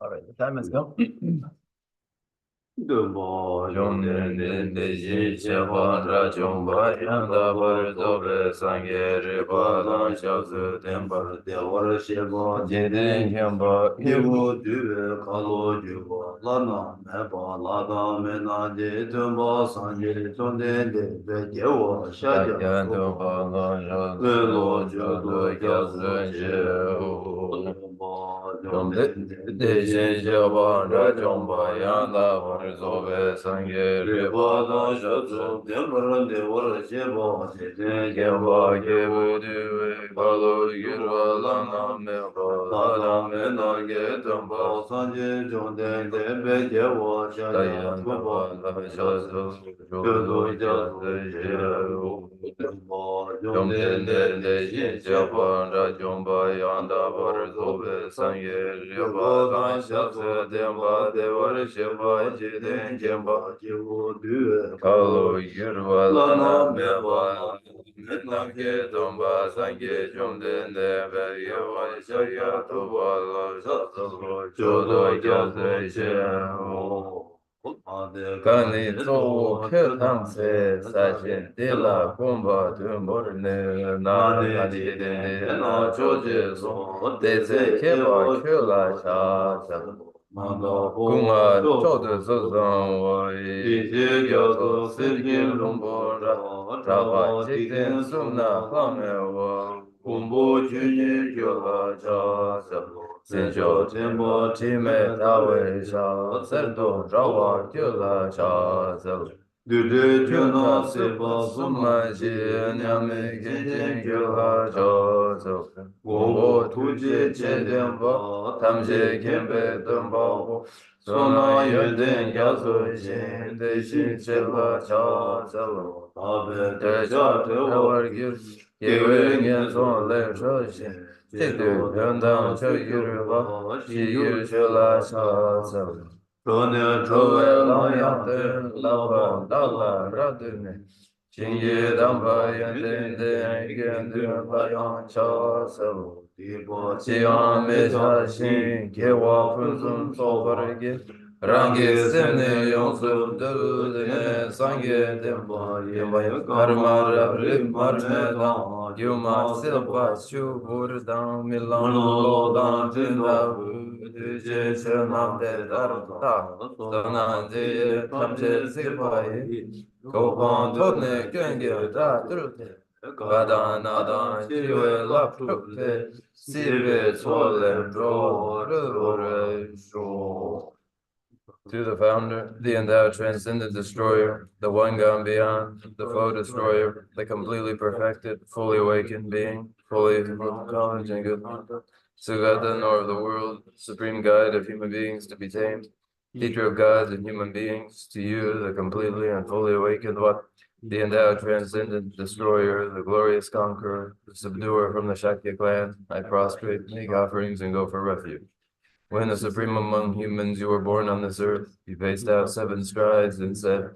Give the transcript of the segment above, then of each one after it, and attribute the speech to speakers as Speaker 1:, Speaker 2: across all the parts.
Speaker 1: All right, the time has come. To the founder, the endowed transcendent destroyer, the one gone beyond, the foe destroyer, the completely perfected, fully awakened being, fully full of knowledge and good conduct, Sugata, nor of the world, supreme guide of human beings to be tamed, teacher of gods and human beings, to you, the completely and fully awakened one, the endowed transcendent destroyer, the glorious conqueror, the subduer from the Shakya clan, I prostrate, make offerings, and go for refuge. When the supreme among humans you were born on this earth, you paced out 7 strides and said,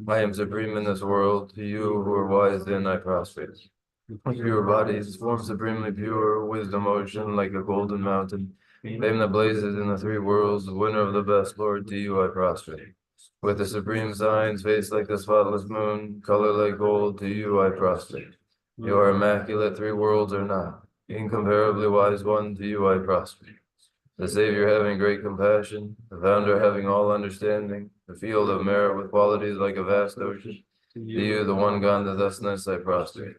Speaker 1: I am supreme in this world, to you who are wise then I prostrate. With pure bodies, form supremely pure, wisdom ocean like a golden mountain, fame that blazes in the 3 worlds, winner of the best, Lord, to you I prostrate. With the supreme signs, face like the spotless moon, color like gold, to you I prostrate. You are immaculate, 3 worlds are not, incomparably wise one, to you I prostrate. The Savior having great compassion, the Founder having all understanding, the field of merit with qualities like a vast ocean, to you, the one gone to thusness, I prostrate.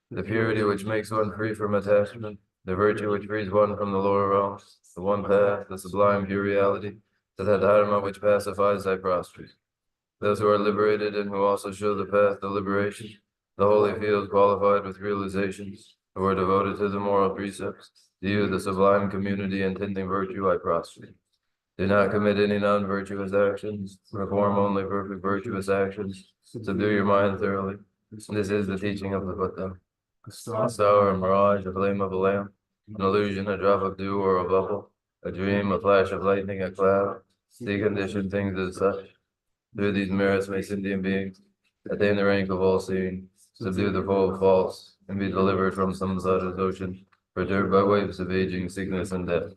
Speaker 1: The purity which makes one free from attachment, the virtue which frees one from the lower realms, the one path, the sublime pure reality, to that dharma which pacifies thy prostrate. Those who are liberated and who also show the path to liberation, the holy field qualified with realizations, who are devoted to the moral precepts, to you, the sublime community intending virtue, I prostrate. Do not commit any non-virtuous actions, perform only perfect virtuous actions, subdue your mind thoroughly. This is the teaching of the Buddha. A star, a mirage, a flame of a lamp, an illusion, a drop of dew or a bubble, a dream, a flash of lightning, a cloud, deconditioned things as such. Through these merits may sentient beings attain the rank of all seeing, subdue the foe of false, and be delivered from samsara's ocean, perturbed by waves of aging, sickness, and death.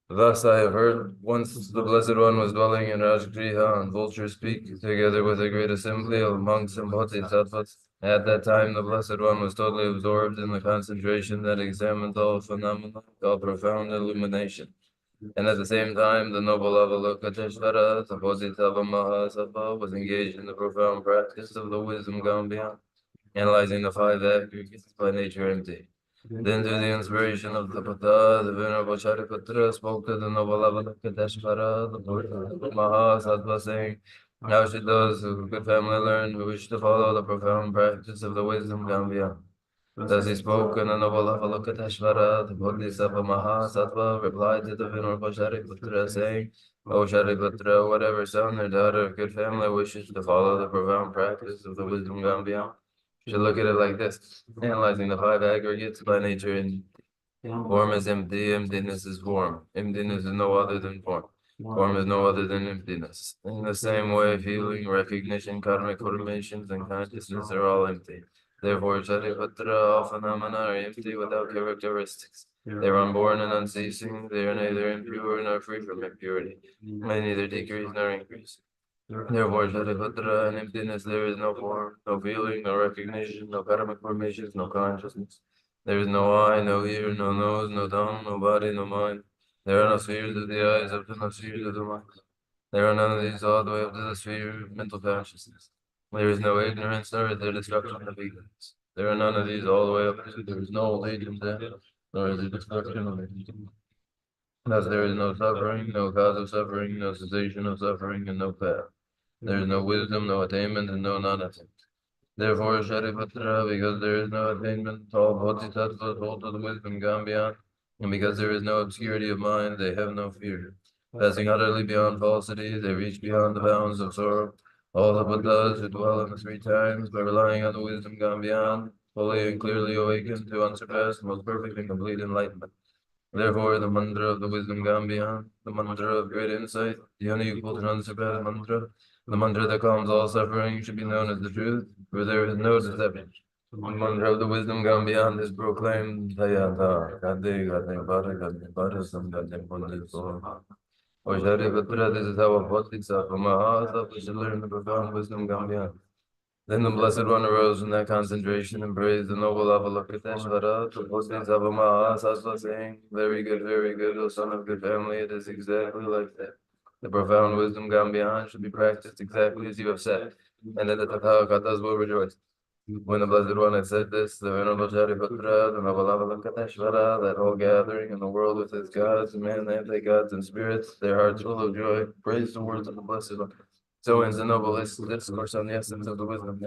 Speaker 1: Thus I have heard, once the Blessed One was dwelling in Rajgriha on Vulture Peak, together with a great assembly of monks and bodhisattvas. At that time, the Blessed One was totally absorbed in the concentration that examined all phenomena, called profound illumination. And at the same time, the noble Avalokiteshvara, the Bodhisattva Mahasattva, was engaged in the profound practice of the wisdom gone beyond, analyzing the five aggregates by nature empty. Then through the inspiration of the Pata, the Venerable Charipatra spoke to the noble Avalokiteshvara, the Buddha Mahasattva, saying, how should those who good family learn, who wish to follow the profound practice of the wisdom Gambhira? Thus he spoke, and the noble Avalokiteshvara, the Bodhisattva Mahasattva, replied to the Venerable Shariputra, saying, O Shariputra, whatever son or daughter of good family wishes to follow the profound practice of the wisdom Gambhira, should look at it like this, analyzing the five aggregates by nature and form is empty, emptiness is form. Emptiness is no other than form. Form is no other than emptiness. In the same way, feeling, recognition, karmic formations, and consciousness are all empty. Therefore, Charipatra, all phenomena are empty without characteristics. They are unborn and unceasing. They are neither impure nor free from impurity. They neither decrease nor increase. Therefore, Shariputra, in emptiness there is no form, no feeling, no recognition, no karmic formations, no consciousness. There is no eye, no ear, no nose, no tongue, no body, no mind. There are no spheres of the eyes up to no spheres of the mind. There are none of these all the way up to the sphere of mental consciousness. There is no ignorance, nor is there destruction of ignorance. There are none of these all the way up to there is no old age and death, nor is there destruction of age. Thus there is no suffering, no cause of suffering, no cessation of suffering, and no path. There is no wisdom, no attainment, and no non-attainment. Therefore, Shariputra, because there is no attainment, all bodhisattvas hold to the wisdom gone beyond, and because there is no obscurity of mind, they have no fear. Passing utterly beyond falsity, they reach beyond the bounds of sorrow. All the Buddhas who dwell in the three times, by relying on the wisdom gone beyond, fully and clearly awaken to unsurpassed, most perfect and complete enlightenment. Therefore, the mantra of the wisdom gone beyond, the mantra of great insight, the unequaled and unsurpassed mantra, the mantra that calms all suffering should be known as the truth, for there is no deception. The mantra of the wisdom gone beyond is proclaimed, Tayata, Gade, Gade, Bada, Gade, Bada, Sam, Gade, Bada, So. O Shariputra, this is how a bodhisattva, Mahasattva should learn the profound wisdom gone beyond. Then the Blessed One arose from that concentration and praised the noble Avalokiteshvara, the Bodhisattva Mahasattva, saying, very good, O son of good family, it is exactly like that. The profound wisdom gone beyond should be practiced exactly as you have said, and then the Tathagatas will rejoice. When the Blessed One had said this, the Venerable Shariputra, the noble Avalokiteshvara, that whole gathering in the world with its gods, men, anti-gods, and spirits, their hearts full of joy, praised the words of the Blessed One. So ends the noble discourse on the essence of the wisdom.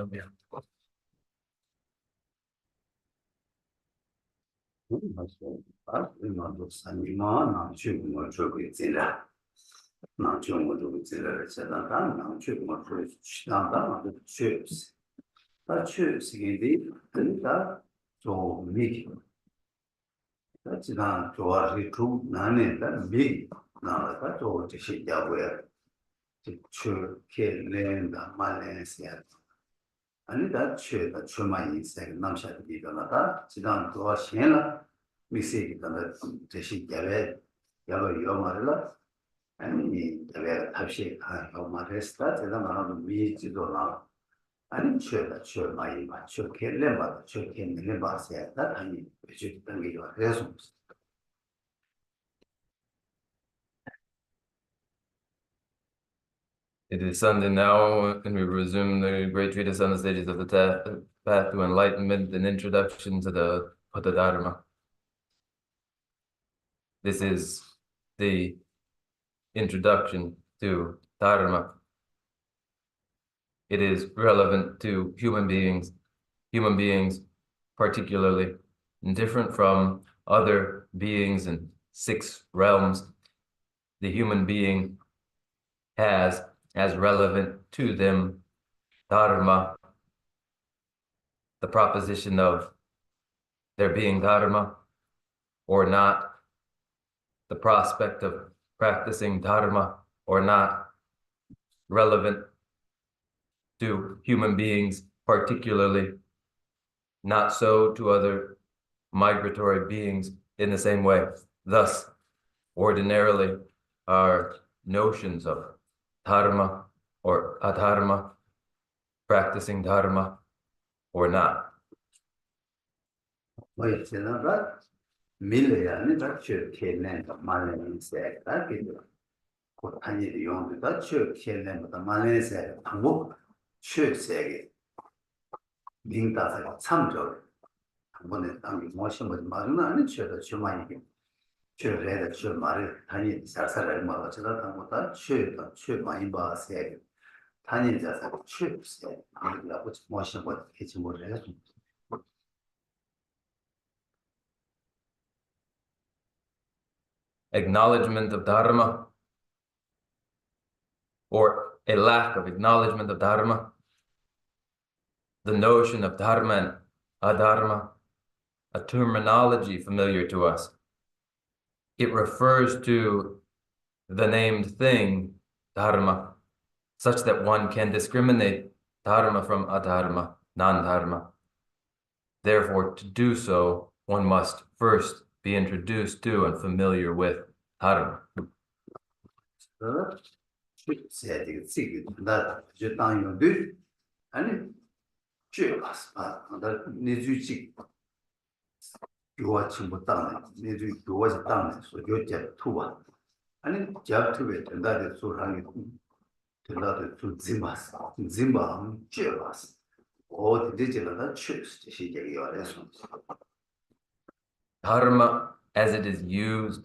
Speaker 2: 아니 다 최다 최만이 생 남샤도 비더나다 지난 도와 시행라 미세기 단다 대신 야베 요마르라 아니 야베 답시 요마르스타 제가 말하는 미지도나 아니 최다 최만이 맞춰 켈레마 최켈레 바세야 아니 외주 단계가 그래서
Speaker 1: It is Sunday now, and we resume the great treatise on the stages of the path to enlightenment, an introduction to the Dharma. This is the introduction to Dharma. It is relevant to human beings particularly, and different from other beings in 6 realms. The human being has, as relevant to them, Dharma, the proposition of there being Dharma or not, the prospect of practicing Dharma or not, relevant to human beings particularly, not so to other migratory beings in the same way. Thus, ordinarily, our notions of Dharma or adharma, practicing Dharma or not.
Speaker 2: 한번에 당기 모신 것 말은 아니 쳐도 주만이게 쳐래다 쳐 말을 단위 살살을 뭐 어쩌다 당보다 쳐다 쳐 많이 봐세 단위 자사 쳐세 아니라고 모신 것 해지 모르겠어.
Speaker 1: Acknowledgement of dharma, or a lack of acknowledgement of dharma, the notion of dharma and adharma, a terminology familiar to us. It refers to the named thing, dharma, such that one can discriminate dharma from adharma, non-dharma. Therefore, to do so, one must first be introduced to and familiar with dharma.
Speaker 2: 쳐세 되게 나 저당요들 아니 쳐봤어. 나 내주지 교화치 못하네. 내주 교화치 땅에 소교제 투바. 아니 잡투에 된다데 소랑이 된다데 좀 짐바스. 짐바 쳐봤어. 디지털다 치스 시제기 요래서.
Speaker 1: Dharma, as it is used,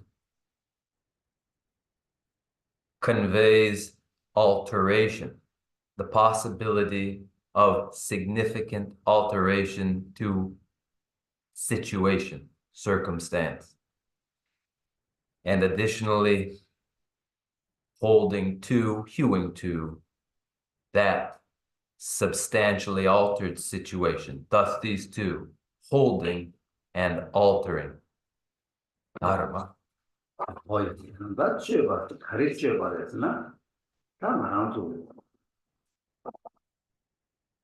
Speaker 1: conveys alteration, the possibility of significant alteration to situation, circumstance, and additionally holding to, hewing to that substantially altered situation. Thus these two, holding and altering. Dharma.
Speaker 2: 나 쳐봐. 가르쳐 봐야지나. 다 말아도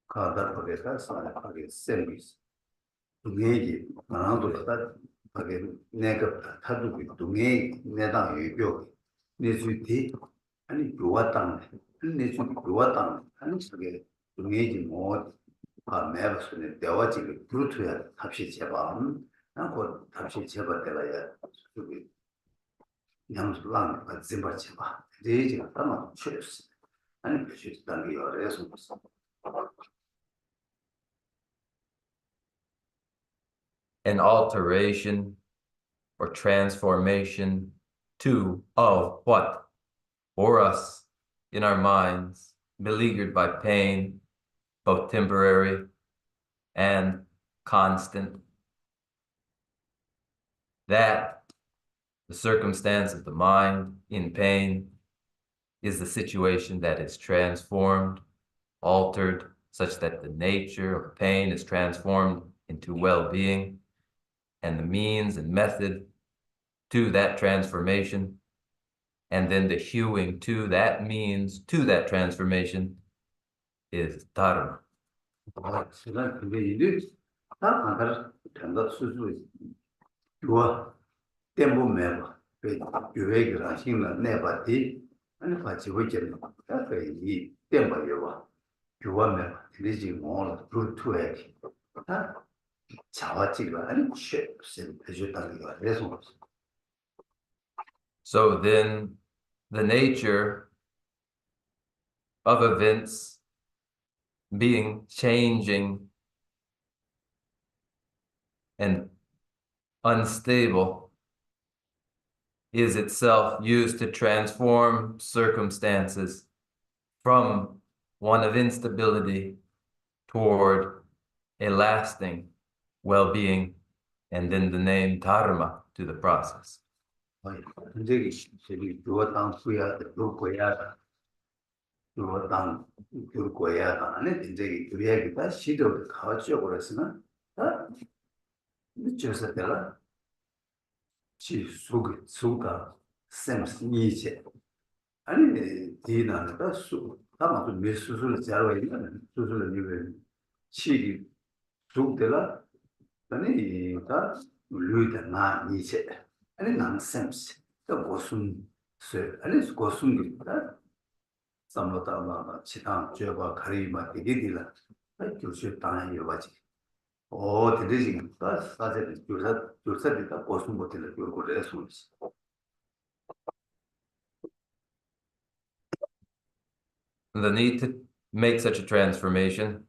Speaker 2: 가다 보게서 하게 서비스. 동행이 말아도 다 하게 내가 타도 동행 내다 유교. 내주디 아니 교화당 내주 교화당 아니 저게 동행이 뭐 매버스네 대화지를 브루트야 합시 제발 나고 합시 제발 때라야 저기 양수랑 짐바 제발 레이지가 담아 쳐스 아니 그치 단계 열에서
Speaker 1: An alteration or transformation to of what? For us, in our minds, beleaguered by pain, both temporary and constant. That the circumstance of the mind in pain is the situation that is transformed, altered, such that the nature of pain is transformed into well-being, and the means and method to that transformation, and then the hewing to that means, to that transformation, is dharma.
Speaker 2: 제가 그게 일이 다 안가서 된다 수수 좋아 tempo 매봐 그 교회가 신나 내봐디 아니 같이 보이잖아 이 tempo요 교화 매봐 리지 뭐 루트에 다 자와지가 아니 쉐스 해줬다는 그래서
Speaker 1: So then the nature of events being changing and unstable is itself used to transform circumstances from one of instability toward a lasting well-being, and then the name dharma to the process.
Speaker 2: 근데 저기 교화당 후야 교고야 교화당 교고야 안에 이제 교회가 시도를 가지고 그랬으나 다 미쳐서 내가 지 수가 셈스 니체 아니 디나가 수 다만 좀 메수술 자로 있는 수술을 이제 치 수들라 아니 다 루이다 나 니체 아니 난센스 또 고순 세 아니 고순 기다 삼로다마 치당 죄바 가리마 되게디라 교수 당연히 여바지 되지 다 사제 교사들다 고순 못들 교고를 했어
Speaker 1: The need to make such a transformation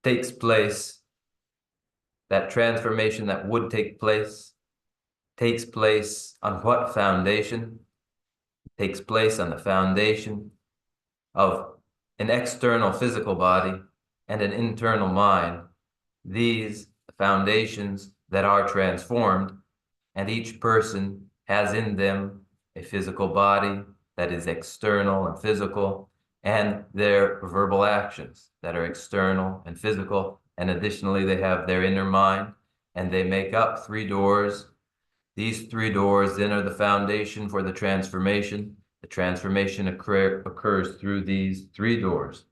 Speaker 1: takes place, that transformation that would take place, takes place on what foundation? Takes place on the foundation of an external physical body and an internal mind. These foundations that are transformed, and each person has in them a physical body that is external and physical, and their verbal actions that are external and physical. And additionally, they have their inner mind, and they make up 3 doors. These 3 doors then are the foundation for the transformation. The transformation occurs through these 3 doors.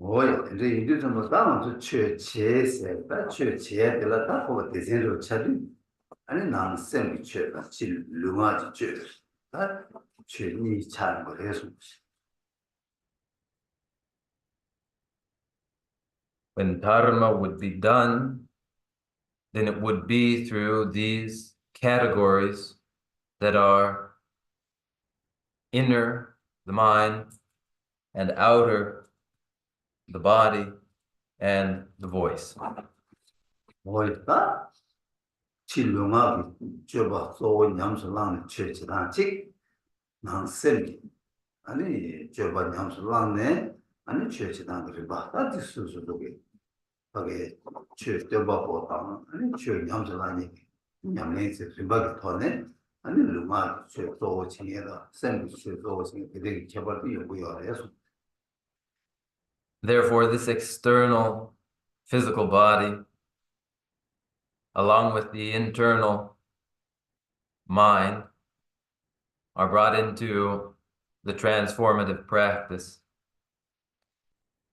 Speaker 2: 뭐요? 근데 이들 좀 다음은 최제세, 최제들라 다 보고 대세로 차리 아니 나는 쌤이 최가 질 루마지 최. 다 최니 차는 거 해서
Speaker 1: When dharma would be done, then it would be through these categories that are inner, the mind, and outer, the body, and the voice.
Speaker 2: 뭐였다? 질루마기 줘봐 소 냠슬랑 최지단직 난 쌤이 아니 줘봐 냠슬랑네 아니 최지단 그래 봐. 다 디스스도게 하게 최대바 보다 아니 최 냠슬랑이 냠네스 림바기 토네 아니 루마 최소 칭에다 쌤이 최소 칭에 되게 개발도 요구요 해서
Speaker 1: Therefore, this external physical body, along with the internal mind, are brought into the transformative practice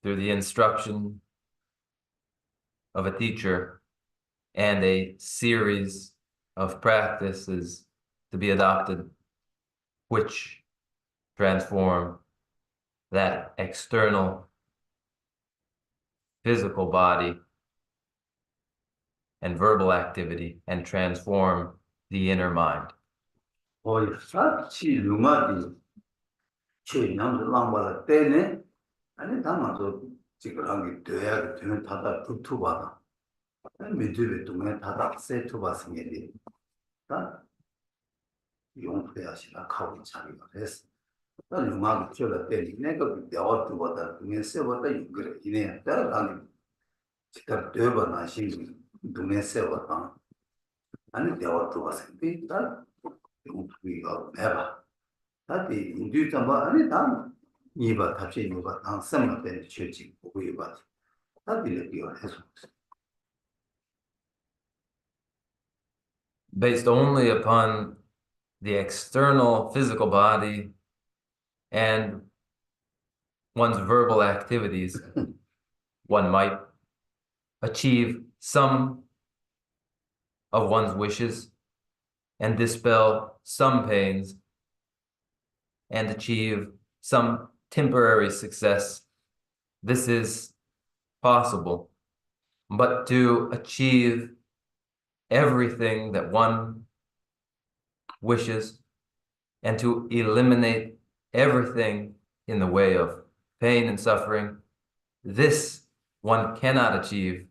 Speaker 1: through the instruction of a teacher and a series of practices to be adopted, which transform that external physical body and verbal activity and transform the inner mind.
Speaker 2: 뭐였다? 질루마기 최 냠슬랑보다 때네 아니 담아서 지금 한게 돼야 되는 다다 두투바다 미드베 동네 다다 세투바 생기리 다 용표야시라 가고 자리가 됐어 나 음악 줘라 때리 내가 배웠다보다 동네 세보다 그래 이네 따라가니 진짜 되어봐나 신 동네 세보다 아니 배웠다고 생기 다 용표가 매봐 다디 인디자 뭐 아니 다 이봐 답시 이봐 당 쌤을 때 취지 보고 이봐 다디를 비워해서
Speaker 1: Based only upon the external physical body and one's verbal activities, one might achieve some of one's wishes and dispel some pains and achieve some temporary success. This is possible, but to achieve everything that one wishes and to eliminate everything in the way of pain and suffering, this one cannot achieve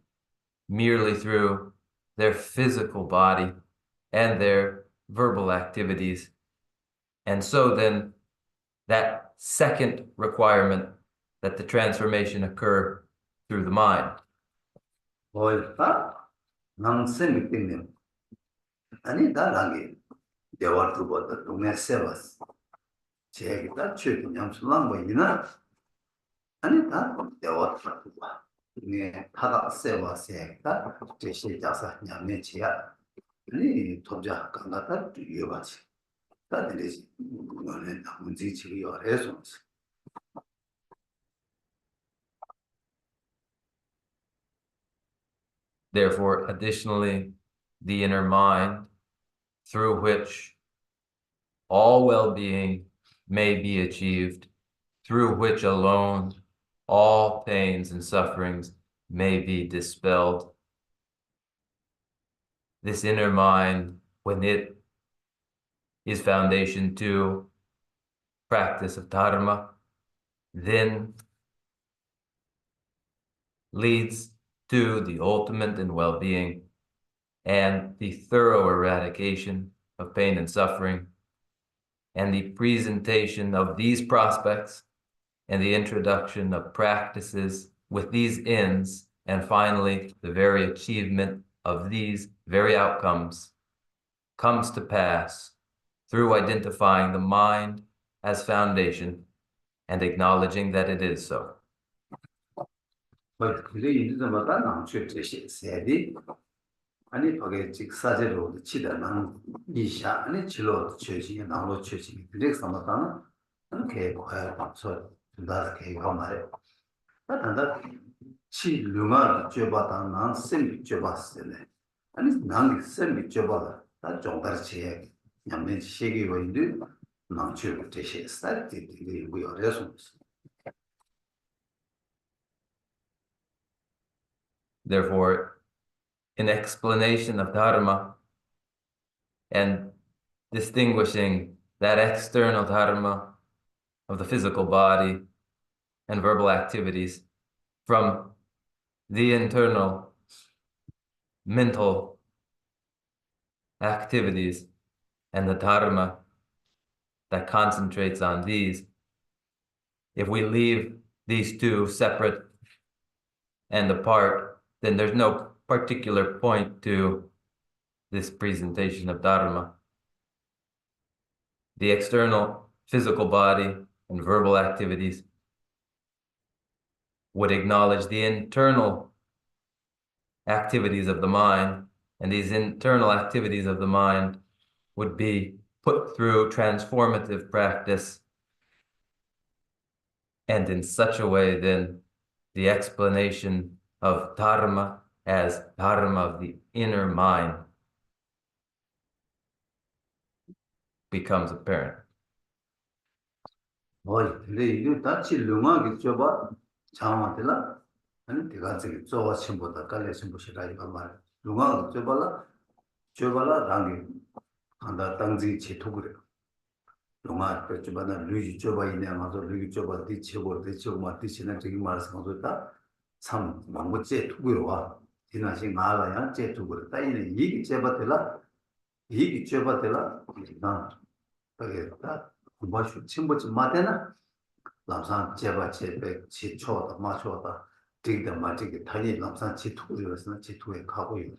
Speaker 1: merely through their physical body and their verbal activities. And so then that second requirement, that the transformation occur through the mind.
Speaker 2: 뭐였다? 난 쌤이 때문에 아니 나랑이 대화투보다 동네 세봤어 제가 최근 냠슬랑 뭐 이나 아니 다 대화투보다 네 타다 세봤어가 제시 자사 냠네 지야 아니 도자 강가다 뒤에봤지 다들이 뭐는 문제 지리요 해서
Speaker 1: Therefore, additionally, the inner mind, through which all well-being may be achieved, through which alone all pains and sufferings may be dispelled. This inner mind, when it is foundation to practice of dharma, then leads to the ultimate in well-being and the thorough eradication of pain and suffering, and the presentation of these prospects and the introduction of practices with these ends, and finally, the very achievement of these very outcomes comes to pass through identifying the mind as foundation and acknowledging that it is so.
Speaker 2: 그래 인도마다 남쪽 뜻이 세디 아니 거기 직사제로 치다는 이샤 아니 질로 최신이 나로 최신이 그래 삼았다는 그렇게 거야 맞서 나 개가 말해 나한테 치 류마 줘봐다 난 셈이 줘봤으네 아니 난 셈이 줘봐다 나 정다르치 냠내 시기 원도 남쪽 뜻이 스타트 이게 뭐 어려서
Speaker 1: Therefore, in explanation of dharma and distinguishing that external dharma of the physical body and verbal activities from the internal mental activities and the dharma that concentrates on these, if we leave these two separate and apart, then there's no particular point to this presentation of dharma. The external physical body and verbal activities would acknowledge the internal activities of the mind, and these internal activities of the mind would be put through transformative practice, and in such a way then the explanation of dharma as dharma of the inner mind becomes apparent.
Speaker 2: 근데 이거 다치 lum하게 줘봐 장마들라 아니 내가 저기 저와 친구다 깔래 친구시라 이거 말 lum하게 줘봐라 랑이 한다 땅지 지토그래 lum하 그 줘봐나 루지 줘봐 이내 아마도 루지 줘봐 뒤치고 뭐 뒤치는 저기 말해서 거기다 참 망고제 투구로 와 지나시 말아야 제 투구로 따이는 이기 줘봐들라 나 그게 다 공부하시고 친구지 마대나 남산 제바 제백 지초다 마초다 되게 맞게 다니 남산 지투고였으나 지투에 가고 있는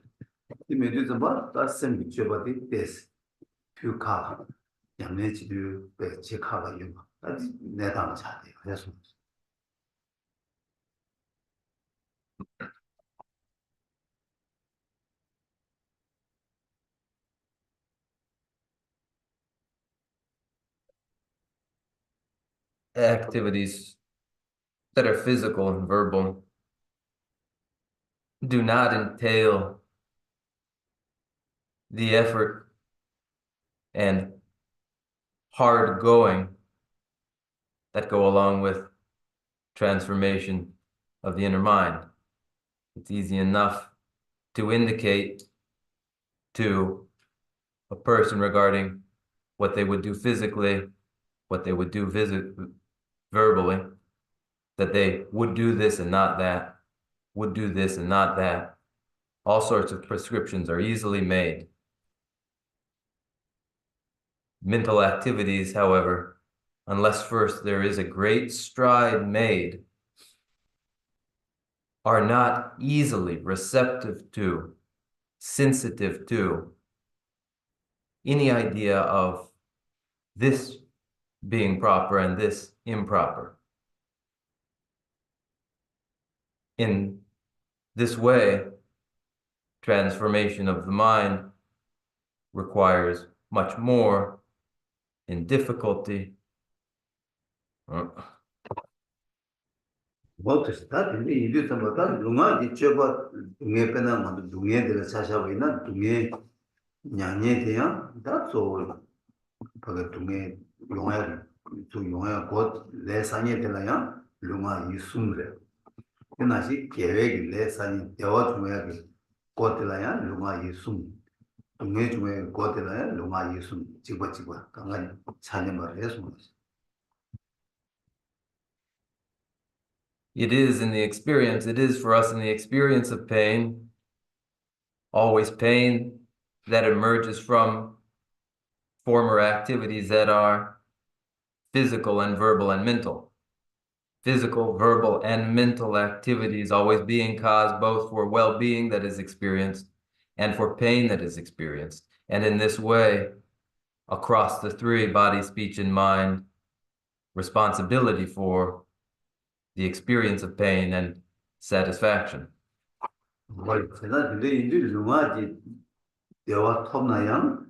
Speaker 2: 이메디즈 봐 다스미 제바디 데스 퓨카 양내지도 배 제카가 있는 거 아직 내담 차대 그래서
Speaker 1: Activities that are physical and verbal do not entail the effort and hard going that go along with transformation of the inner mind. It's easy enough to indicate to a person regarding what they would do physically, what they would do verbally, that they would do this and not that, would do this and not that. All sorts of prescriptions are easily made. Mental activities, however, unless first there is a great stride made, are not easily receptive to, sensitive to any idea of this being proper and this improper. In this way, transformation of the mind requires much more in difficulty.
Speaker 2: 뭐부터 근데 이게 좀 뭐다 lum하게 줘봐 동해 빼나 뭐 동해들 사셔 있나 동해 냥에 대한 다소 그 동해 용해 곧 내산이 되나요 lum하 이숨래 그나시 계획이 내산이 되어 중요하게 곧 되나요 lum하 이숨 동해 중에 곧 되나요 lum하 이숨 찍어 강간 찬양을 해서
Speaker 1: it is in the experience, it is for us in the experience of pain, always pain that emerges from former activities that are physical and verbal and mental. Physical, verbal, and mental activities always being caused both for well-being that is experienced and for pain that is experienced. And in this way, across the three, body, speech, and mind, responsibility for the experience of pain and satisfaction.
Speaker 2: 제가 근데 이제 루마지 대화 톱나양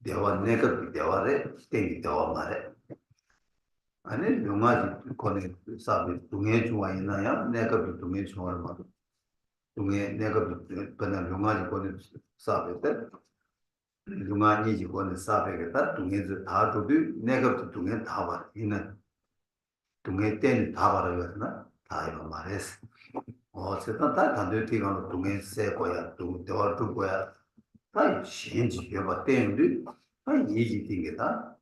Speaker 2: 대화 내가 대화래 땡이 대화 말해 아니 루마지 거기 사비 동해 중앙 있나야 내가 동해 중앙을 말 동해 내가 그냥 루마지 거기 사비 때 루마지 거기 사비가 동해에서 다 두비 내가 동해 다 봐. 이는 동해 때는 다 봐라거나 다 이거 말했어. 어쨌든 다 단도티가 동해 세 거야. 대화 두 거야. 다 신지 해봐 때문에 다 얘기 되게다.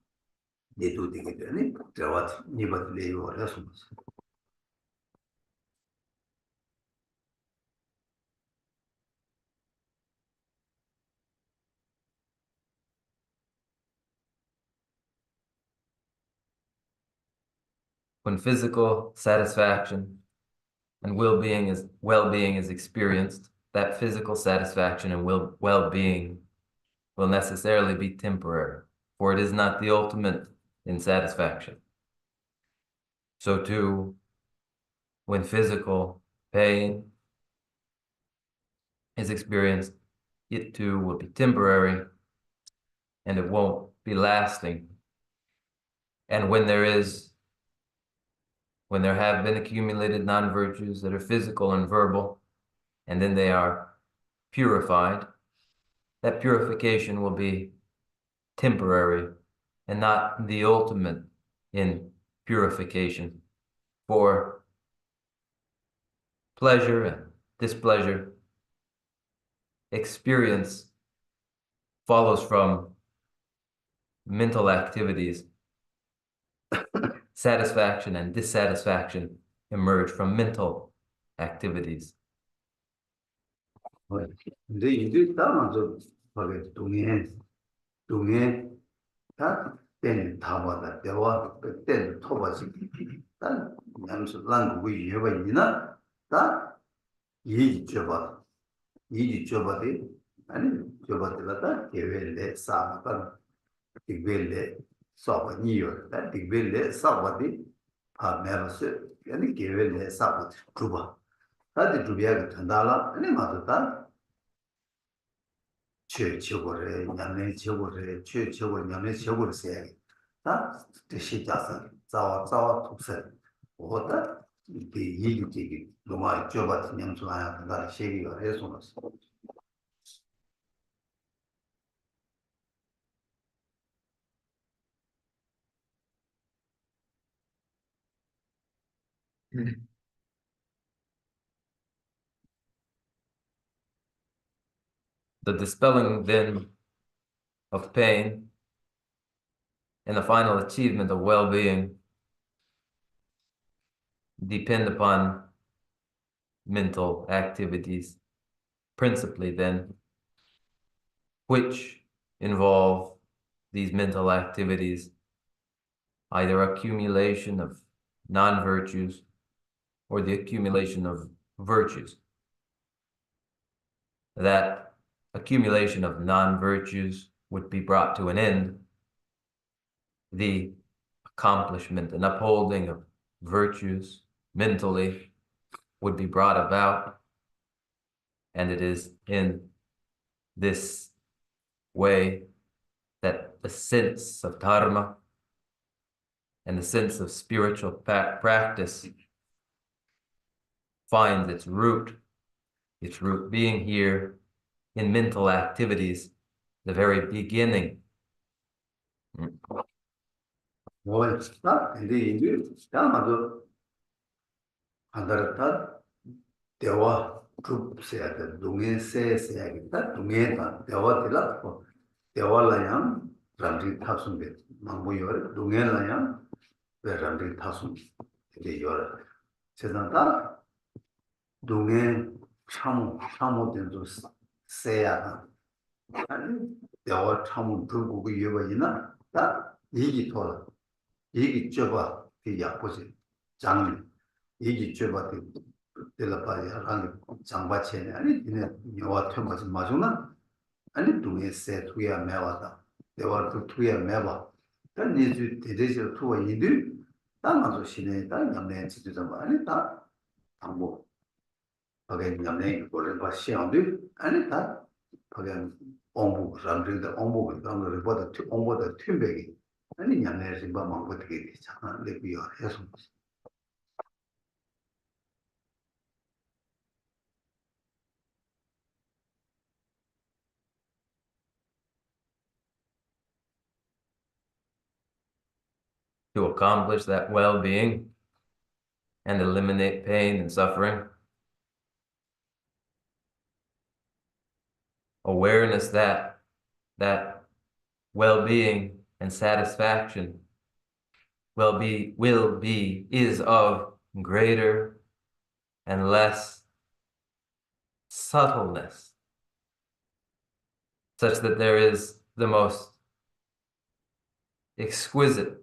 Speaker 2: 내도 되게 되네. 대화 니버들이 요래서
Speaker 1: When physical satisfaction and well-being is experienced, that physical satisfaction and well-being will necessarily be temporary, for it is not the ultimate in satisfaction. So too, when physical pain is experienced, it too will be temporary and it won't be lasting. And when there have been accumulated non-virtues that are physical and verbal, and then they are purified, that purification will be temporary and not the ultimate in purification. For pleasure and displeasure, experience follows from mental activities. Satisfaction and dissatisfaction emerge from mental activities.
Speaker 2: 근데 이제 다 먼저 거기 동해 다 때는 다 받아 대화 그때 토바지 다 양수란 그 이해가 있나 다 이해 줘봐 이해 줘봐도 아니 줘봐도 개vel에 사바다 개vel에 사바니요 다 개vel에 사바디 파메로스 아니 개vel에 사바디 줘봐 다들 주비하게 된다라 아니 맞다 최초거래 냠내 최고래 최초거 냠내 최고를 써야 다 뜻이 자서 자와 독세 오다 이 얘기 너무 좁아 냠수 아야 된다 시기가 해서
Speaker 1: The dispelling then of pain and the final achievement of well-being depend upon mental activities, principally then, which involve these mental activities, either accumulation of non-virtues or the accumulation of virtues. That accumulation of non-virtues would be brought to an end. The accomplishment and upholding of virtues mentally would be brought about. And it is in this way that the sense of dharma and the sense of spiritual practice finds its root being here in mental activities, the very beginning.
Speaker 2: 근데 이제 다마도 한다르타 대화 그룹세야 돼 동해세야겠다 동해다 대화들라 대화라양 람디 타순데 망보여 동해라양 왜 람디 타순 이제 여러 제단다 동에 참모된도 세야 아니 대화 참모 들고 그 여봐이나 다 얘기 돌아 얘기 줘봐 그 약보지 장 얘기 줘봐 그 들어봐야 하는 장바체네 아니 이네 여와 템바지 마주나 아니 동에 세 투야 매와다 대화도 투야 매봐 단 니주 대대저 투와 이들 땅아서 시내 땅 남내 지도자 아니 다 당보 거기 남내 거를 봐 시험들 아니 다 거기 공부 람들다 공부 당을 보다 공부다 튀백이 아니 남내 심바 망고 되게 잠깐 레비어 해서
Speaker 1: To accomplish that well-being and eliminate pain and suffering. Awareness that well-being and satisfaction is of greater and less subtleness, such that there is the most exquisite,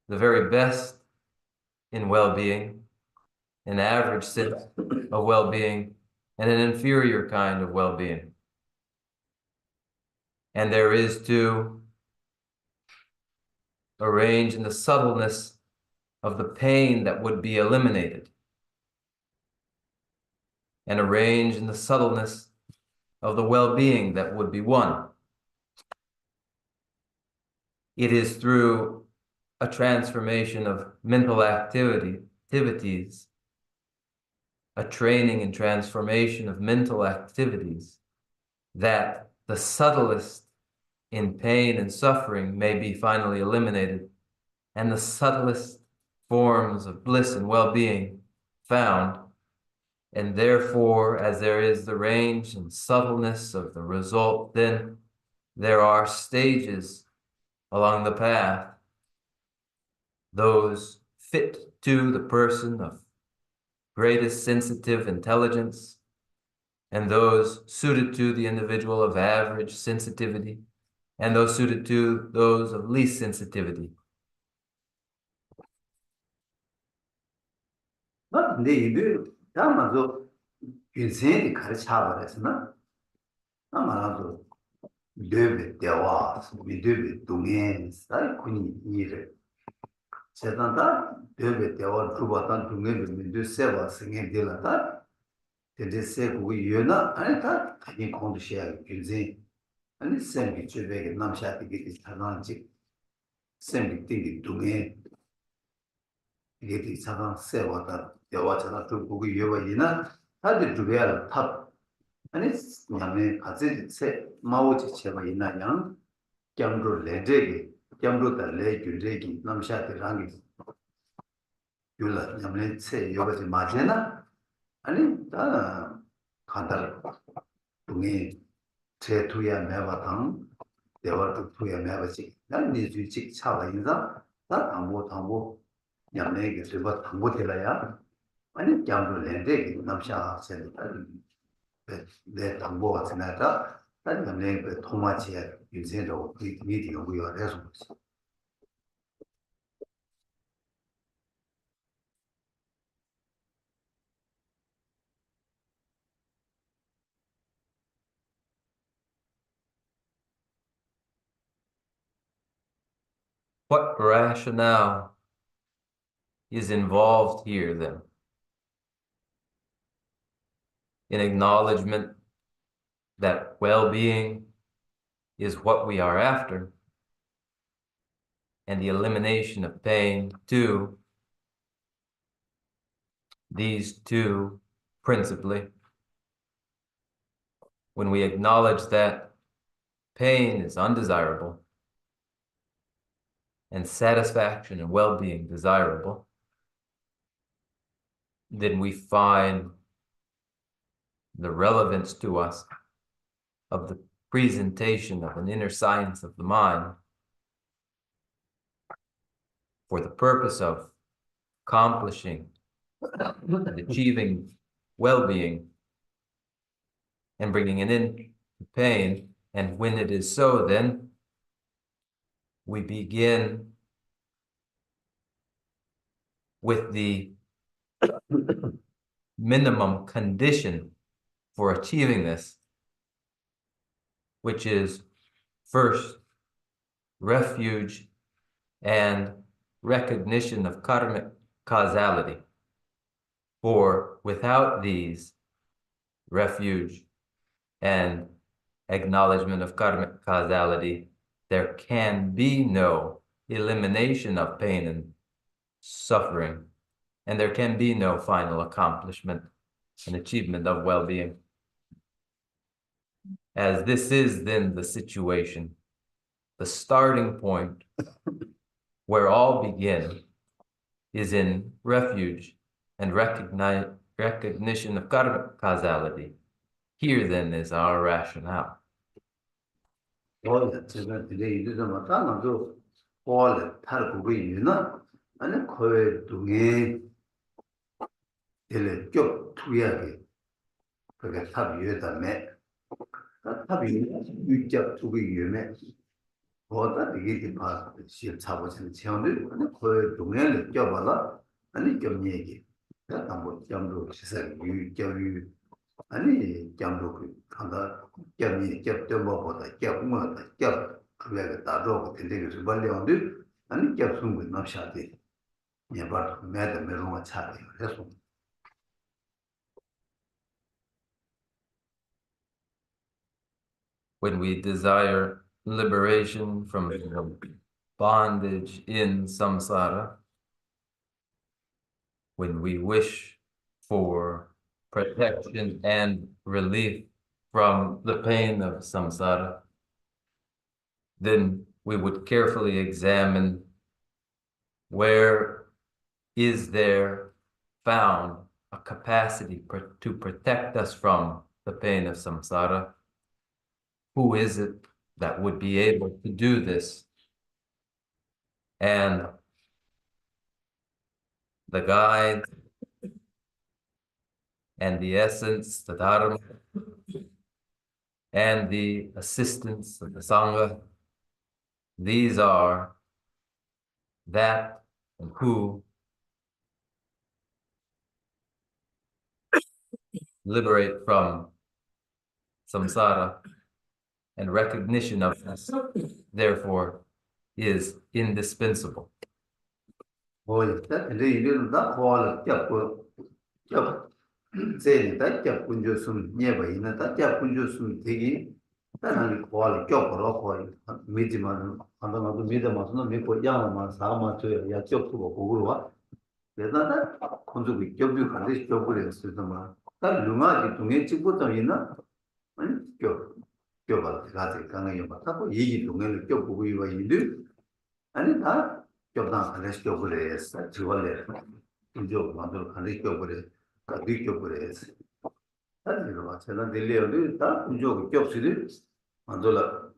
Speaker 1: the very best in well-being, an average sense of well-being, and an inferior kind of well-being. And there is to arrange in the subtleness of the pain that would be eliminated, and arrange in the subtleness of the well-being that would be won. It is through a transformation of mental activities, a training and transformation of mental activities, that the subtlest in pain and suffering may be finally eliminated, and the subtlest forms of bliss and well-being found. And therefore, as there is the range and subtleness of the result, then there are stages along the path, those fit to the person of greatest sensitive intelligence, and those suited to the individual of average sensitivity, and those suited to those of least sensitivity.
Speaker 2: 근데 이들 다만도 인생이 가르쳐버렸으나 아마도 뇌에 대화 미드에 동에 사이코니 일을 제단다 뇌에 대화 두바단 동에 미드 세바 생에 되라다 근데 세고 유나 아니다 아니 컨디셔야 인생 아니 생기 주베게 남샤티게 타난지 생기 띠기 동에 이게 차가 세워다 대화잖아 두고 유바이나 다들 주베야 탑 아니 냐면 같이 세 마오지 제가 있나냐 겸로 레데기 겸로다 레규레기 남샤티랑이 율라 냐면 세 요바지 맞잖아 아니 다 간달 동에 제 투야 매바당 대화도 투야 매바지 난 니주직 차와 인자 다 당보 냐면 그거 당보 될라야 아니 겸로 레데기 남샤 세다 내 당보가 지나다 다른 내 통마치에 인생으로 미디어 우리가 해서
Speaker 1: What rationale is involved here, then, in acknowledgement that well-being is what we are after, and the elimination of pain too, these two principally? When we acknowledge that pain is undesirable and satisfaction and well-being desirable, then we find the relevance to us of the presentation of an inner science of the mind for the purpose of accomplishing and achieving well-being and bringing an end to pain. And when it is so, then we begin with the minimum condition for achieving this, which is first, refuge and recognition of karmic causality. For without these, refuge and acknowledgement of karmic causality, there can be no elimination of pain and suffering, and there can be no final accomplishment and achievement of well-being. As this is then the situation, the starting point where all begin is in refuge and recognition of karmic causality. Here then is our rationale.
Speaker 2: 제가 되게 이르자마자 나도 월 탈고 있는 아니 거의 동에 ele 쪽 투야게 그게 탑 위에다매 탑 위에 유적 두고 위에 뭐다 이게 봐 시험 잡으시는 체험들 아니 거의 동네를 껴봐라 아니 좀 얘기 내가 뭐 점도 시설 유적이 아니 점도 간다 점이 점도 뭐보다 점뭐다 점 그게 다도 근데 그 발령들 아니 점 숨고 남샤데 예바 매다 매롱아 차려 그래서
Speaker 1: When we desire liberation from bondage in samsara, when we wish for protection and relief from the pain of samsara, then we would carefully examine where is there found a capacity to protect us from the pain of samsara. Who is it that would be able to do this? And the guide and the essence, the dharma, and the assistance of the sangha, these are that and who liberate from samsara, and recognition of this, therefore, is indispensable.
Speaker 2: 근데 이래도 다 호화를 잡고 제일 다 잡고 좀 예봐 있는 다 잡고 좀 되게 다른 호화를 껴버려 거의 믿지만 한번도 믿어마서는 믿고 양만 사만 줘야 야 잡고 보고 와 내가 건조기 껴비 반드시 껴버렸을 다 루마지 동에 찍고도 있나 아니 껴봐 가지 강하게 맞다고 얘기 동에를 껴보고 이와 이들 아니 다 껴다 하나씩 껴버렸어 저걸래 이제 만들 하나씩 껴버려 가득 껴버렸어 아니로 맞잖아 딜레어도 다 이제 껴쓰리 만들어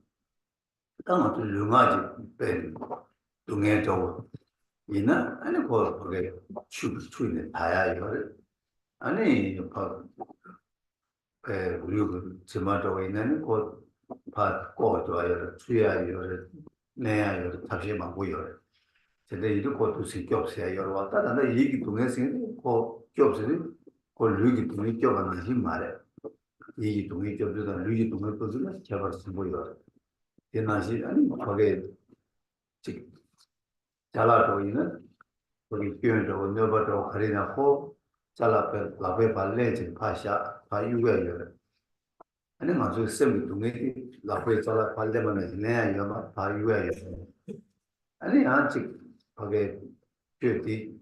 Speaker 2: 땅한테 루마지 뺀 동에 저 이나 아니 거기 추네 다야 이거를 아니 우리 저마다 있는 거 받고 좋아요 주야요 내야요 답시 막고요 근데 이거 것도 신경 없어요 여러 왔다 나는 얘기 통해서 그 겹스리 그 류기 통해 껴가는 힘 말해 얘기 통해 겹스다 류기 통해 거기서 개발스 보여 옛날시 아니 거기 즉 잘라도 있는 거기 교회도 너버도 가리나고 잘라페 라베 발레 진 파샤 파유가요 아니 맞아 쌤이 동네 라페 잘라 발레만 내야 파유가요 아니 아직 거기 교회디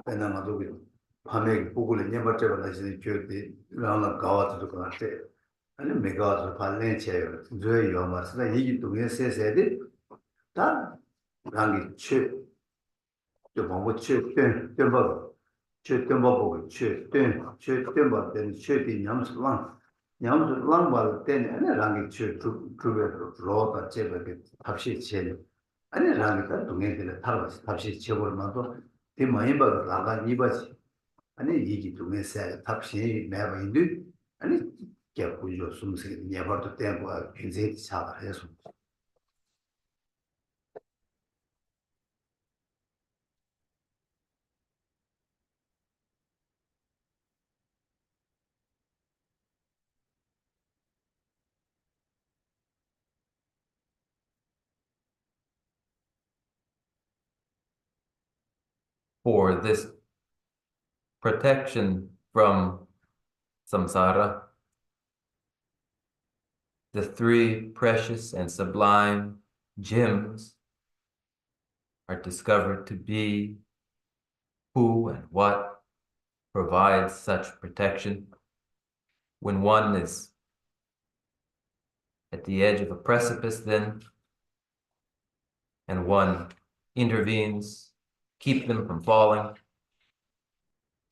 Speaker 2: 배나 맞아 밤에 보고를 녀버져 가지고 교회디 라나 가와도 그 같아 아니 메가서 발레 쳐요 저의 요마스가 얘기 동네 세세디 다 랑이 최 저 뭐뭐 최변변 최변보고 최변 된 최디 냠슬랑 발 때는 아니 랑이 최두베로 로다 제베게 답시 제일 아니 랑이가 동네들 타러서 답시 지어버만도 대 많이 봐 나가 니바지 아니 이게 동네 새 탑시 매바인데 아니 게 보여 숨세 예버도 때고 굉장히 차가 해서
Speaker 1: For this protection from samsara, the three precious and sublime gems are discovered to be who and what provides such protection. When one is at the edge of a precipice, then, and one intervenes, keep them from falling,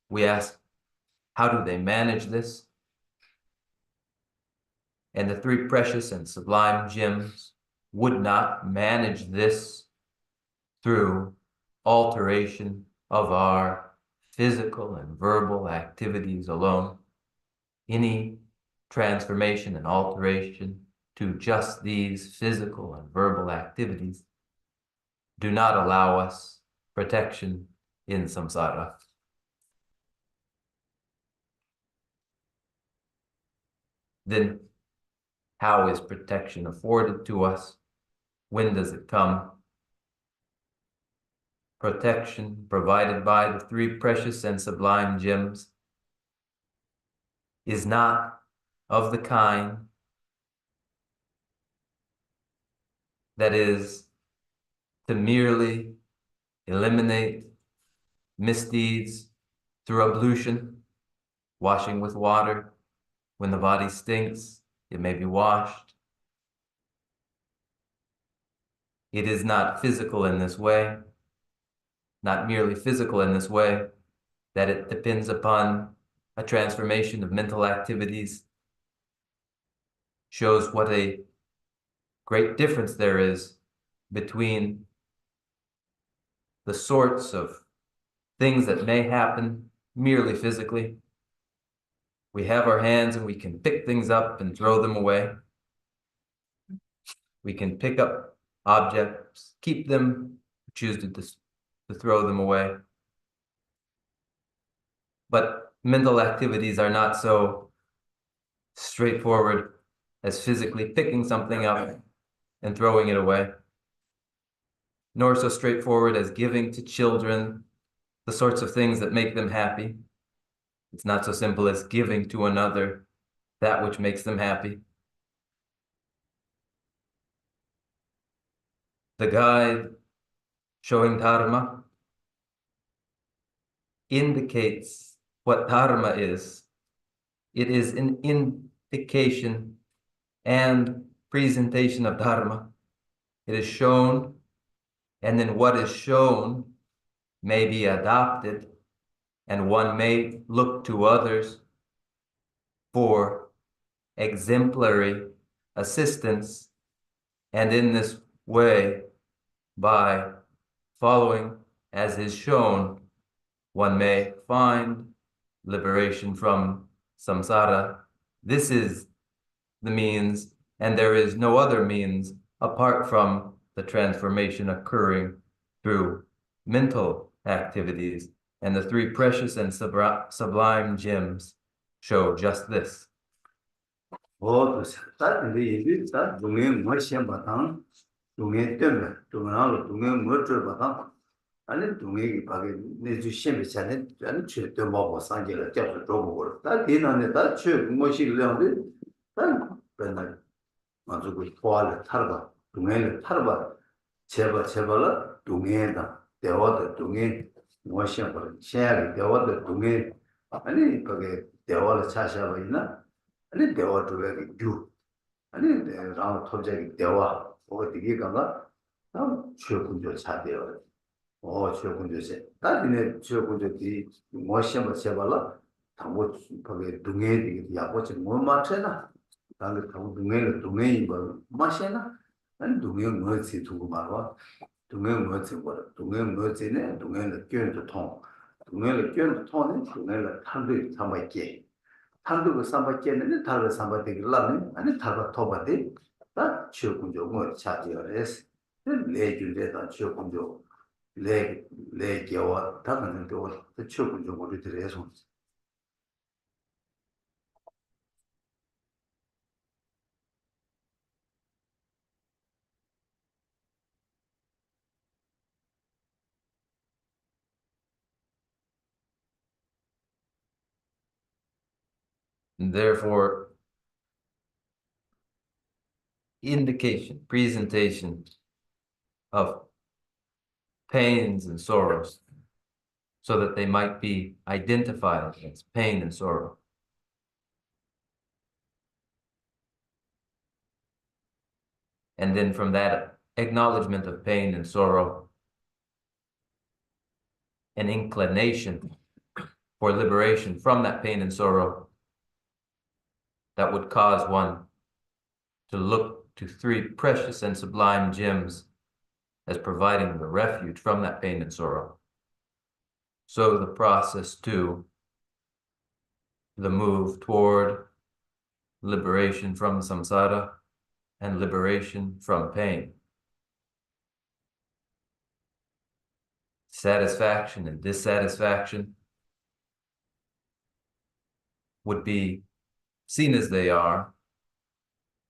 Speaker 1: we ask, how do they manage this? And the three precious and sublime gems would not manage this through alteration of our physical and verbal activities alone. Any transformation and alteration to just these physical and verbal activities do not allow us protection in samsara. Then how is protection afforded to us? When does it come? Protection provided by the three precious and sublime gems is not of the kind that is to merely eliminate misdeeds through ablution, washing with water. When the body stinks, it may be washed. It is not physical in this way, not merely physical in this way, that it depends upon a transformation of mental activities, shows what a great difference there is between the sorts of things that may happen merely physically. We have our hands and we can pick things up and throw them away. We can pick up objects, keep them, choose to throw them away. But mental activities are not so straightforward as physically picking something up and throwing it away, nor so straightforward as giving to children the sorts of things that make them happy. It's not so simple as giving to another that which makes them happy. The guide showing dharma indicates what dharma is. It is an indication and presentation of dharma. It is shown, and then what is shown may be adopted, and one may look to others for exemplary assistance, and in this way, by following as is shown, one may find liberation from samsara. This is the means, and there is no other means apart from the transformation occurring through mental activities. And the three precious and sublime gems show just this.
Speaker 2: 어, 다 근데 이게 다 동네 뭐 시험 바탕 동네 때문에 동네로 동네 뭐줄 바탕 아니 동네 바게 내주 시험 전에 아니 최대 뭐 상계를 잡고 조고 다 뒤나네 다최 뭐시 려는데 다 맨날 아주 그 포알 타르바 동네를 타르바 제발라 동네다 대화도 동네 뭐 시험 봐 시험이 대화도 동네 아니 그게 대화를 찾아봐 있나 아니 대화 쪽에 유 아니 랑 토적이 대화 어디게 가가 최군조 차대요 최군조세 다니네 최군조디 뭐시험 제발라 당고 거기 동해디 야고치 뭐 맞잖아 당그 당고 동해를 동해인 거 마시나 아니 동해 뭐지 두고 말아 동행 뭐지 뭐 동행 뭐지네 동행의 견도 통 동행의 견도 통은 동행의 탄도 삼바께 탄도 삼바께는 다른 삼바되기 라면 아니 다른 토바데 다 지역군조 뭐 차지어레스 레준데다 지역군조 레게와 다른 또 지역군조 모두 들어서
Speaker 1: And therefore, presentation of pains and sorrows, so that they might be identified as pain and sorrow. And then from that acknowledgement of pain and sorrow, an inclination for liberation from that pain and sorrow that would cause one to look to three precious and sublime gems as providing the refuge from that pain and sorrow. So the process too, the move toward liberation from samsara and liberation from pain. Satisfaction and dissatisfaction would be seen as they are.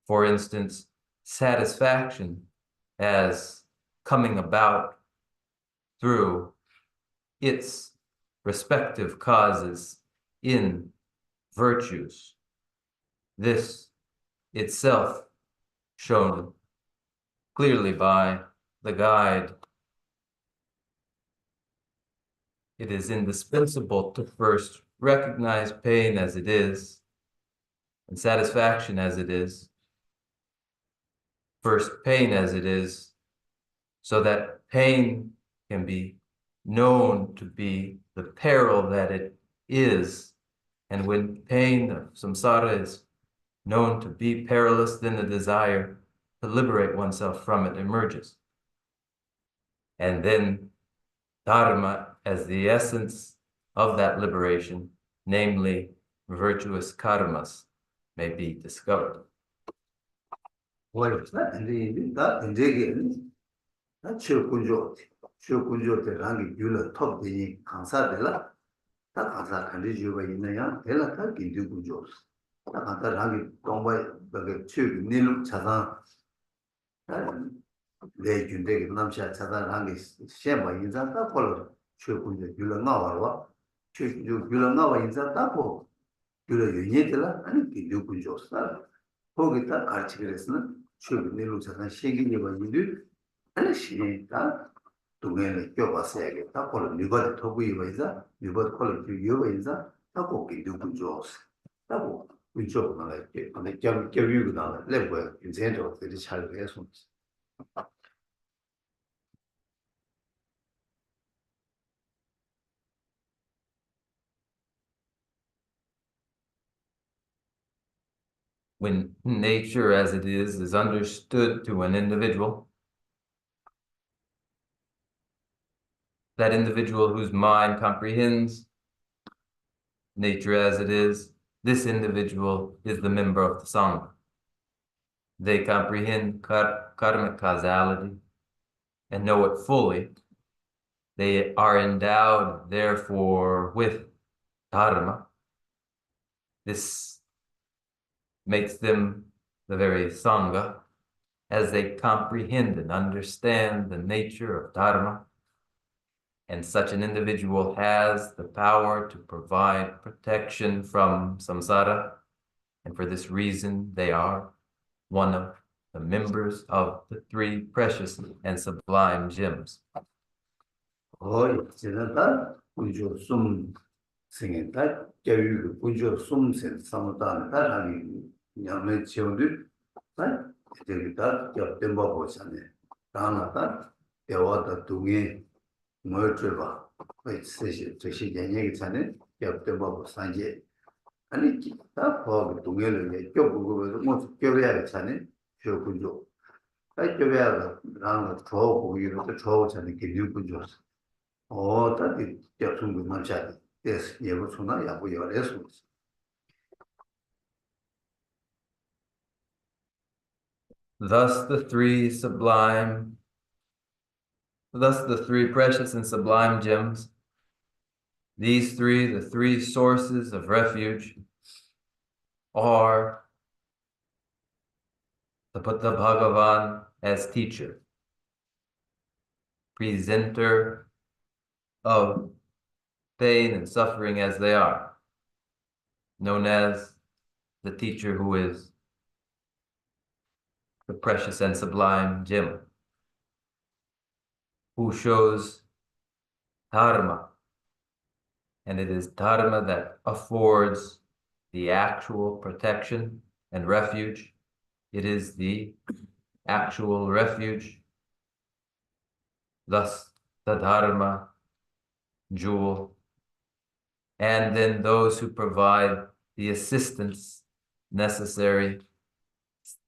Speaker 1: For instance, satisfaction as coming about through its respective causes in virtues. This itself shown clearly by the guide. It is indispensable to first recognize pain as it is and satisfaction as it is. First, pain as it is, so that pain can be known to be the peril that it is. And when pain of samsara is known to be perilous, then the desire to liberate oneself from it emerges. And then dharma as the essence of that liberation, namely virtuous karmas, may be discovered.
Speaker 2: 뭐였어? 근데 나 이제게 나 지역군조 때 랑이 귤을 톱이 강사들라 다 강사 간디주가 있느냐 내가 다 긴디군조 다 강사 랑이 동바이 그게 지역 니는 차단 내 준대게 남자 차단 랑이 시험바 인자 다 콜로 지역군조 귤을 나와와 지역 귤을 나와 인자 다 보. 귤을 얘기들라 아니 긴디군조 사 거기다 같이 그랬으나 지역 니는 차단 시기에 봐도 아니 시다 동행을 껴봤어야 다 콜로 누가 더고 이거이자 누가 콜로 이거이자 다 거기 누구 좋았어 하고 위쪽 나갈게 근데 교육이 나와 레벨 인생도 되게 잘 돼서
Speaker 1: When nature as it is understood to an individual, that individual whose mind comprehends nature as it is, this individual is the member of the Sangha. They comprehend karmic causality and know it fully. They are endowed, therefore, with dharma. This makes them the very Sangha, as they comprehend and understand the nature of dharma. And such an individual has the power to provide protection from samsara. And for this reason, they are one of the members of the three precious and sublime gems.
Speaker 2: 거의 지나다 군주 숨 생겼다 교육 군주 숨생 상담 따라니 냐면 지원들 아 되겠다 옆된 거 보잖아요 다나다 대화다 동에 뭘 줘봐 거의 세시 저시 얘기 전에 옆된 거 산지 아니 다 거기 동에를 껴보고 뭐 껴야 되잖아요 저 군주 딱 교배하다 나는 더 보기로 또 좋잖아 기류군 줬어. 다들 접sun 남자. yes 예고 소나 야고 열에서.
Speaker 1: Thus the three precious and sublime gems, these three, the three sources of refuge, are to put the Bhagavan as teacher, presenter of pain and suffering as they are, known as the teacher who is the precious and sublime gem, who shows dharma, and it is dharma that affords the actual protection and refuge. It is the actual refuge, thus the dharma jewel, and then those who provide the assistance necessary,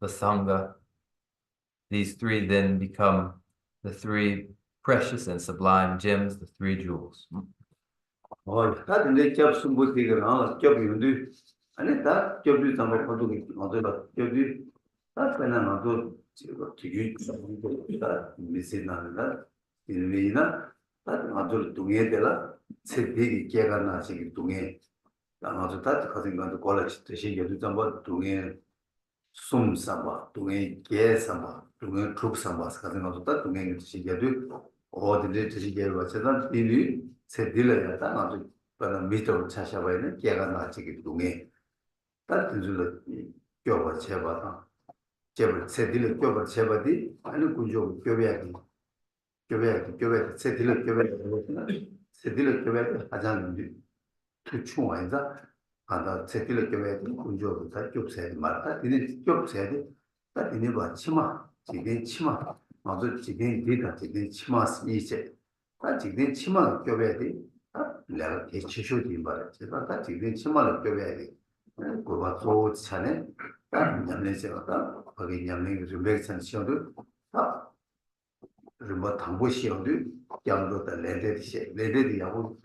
Speaker 1: the sangha. These three then become the three precious and sublime gems, the three jewels.
Speaker 2: 다들 내 접sun 못 되게 나와 접이는데 아니 다 접이 담아 가지고 어디다 접이 다 그냥 나도 지금 되게 다 미세나는다 일이나 다 나도 동에 되라 세대기 개가 나시기 동에 나도 다 가진 건도 콜레지 대신 여기 담아 동에 숨삼바 동에 개삼바 동에 툭삼바 가진 것도 다 동에 시기도 어디를 드시게 봐서는 일이 세 딜러야 나도 그런 미터 차샤바에는 개가 나지기 동에 딱 들을 껴봐 제바다 제발 세 딜러 껴봐 제바디 아니 군조 껴봐야지 세 딜러 껴봐야지 세 딜러 껴봐야지 하자는 투충 아니다 아나 세 딜러 껴봐야지 군조 다 껴서야 말다 이제 껴서야 딱 이제 봐 치마 지금 치마 나도 지금 디다 지금 치마 이제 딱 지금 치마 껴봐야 돼 내가 개치쇼디 말이야. 제가 딱 지금 치마를 껴봐야 돼. 그거 또 차네. 딱 냠내서 딱 거기 냠내 좀 맥찬 시험도 딱 뭐 당보 시험도 양도다 레데디 하고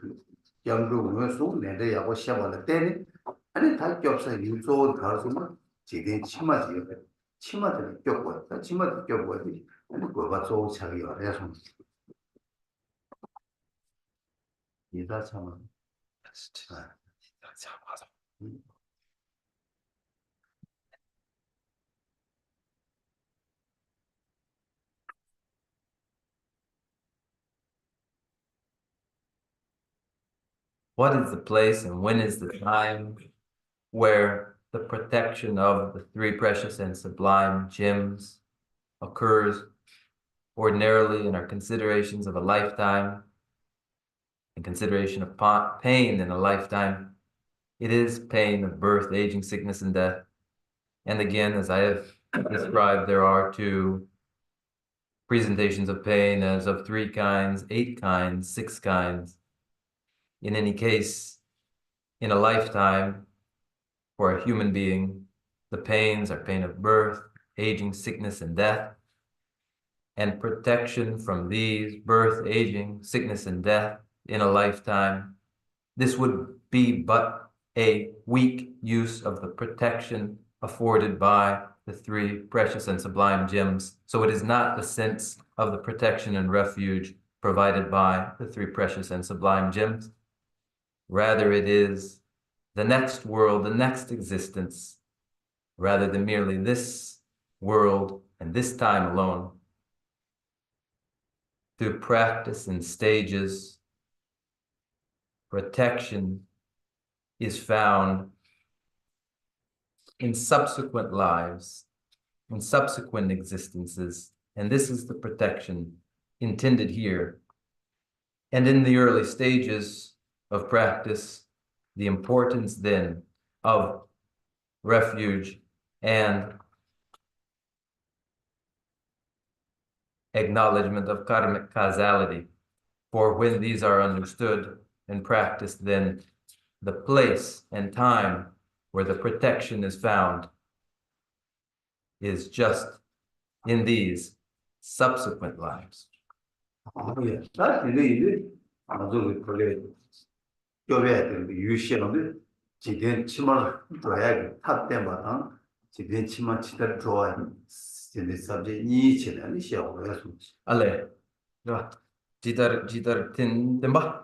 Speaker 2: 양도 오면서 레데하고 시험을 때니 아니 다 껴서 유조 가서만 지금 치마들 껴고 치마들 껴고 아니 그거 또 차기가 해서 이다 참아.
Speaker 1: What is the place and when is the time where the protection of the three precious and sublime gems occurs ordinarily in our considerations of a lifetime and consideration of pain in a lifetime? It is pain of birth, aging, sickness, and death. And again, as I have described, there are two presentations of pain as of 3 kinds, 8 kinds, 6 kinds. In any case, in a lifetime, for a human being, the pains are pain of birth, aging, sickness, and death. And protection from these, birth, aging, sickness, and death in a lifetime, this would be but a weak use of the protection afforded by the three precious and sublime gems. So it is not the sense of the protection and refuge provided by the three precious and sublime gems. Rather, it is the next world, the next existence, rather than merely this world and this time alone. Through practice and stages, protection is found in subsequent lives, in subsequent existences, and this is the protection intended here. And in the early stages of practice, the importance then of refuge and acknowledgement of karmic causality. For when these are understood and practiced, then the place and time where the protection is found is just in these subsequent lives.
Speaker 2: 예. 나 이제 아주 그게 교회에 유시하는데 지금 치마를 줘야 탑때마다 지금 치마 치다 줘야 이제 sabje ni chene ni xiao ya su
Speaker 1: Ale, rồi. Jitar timba,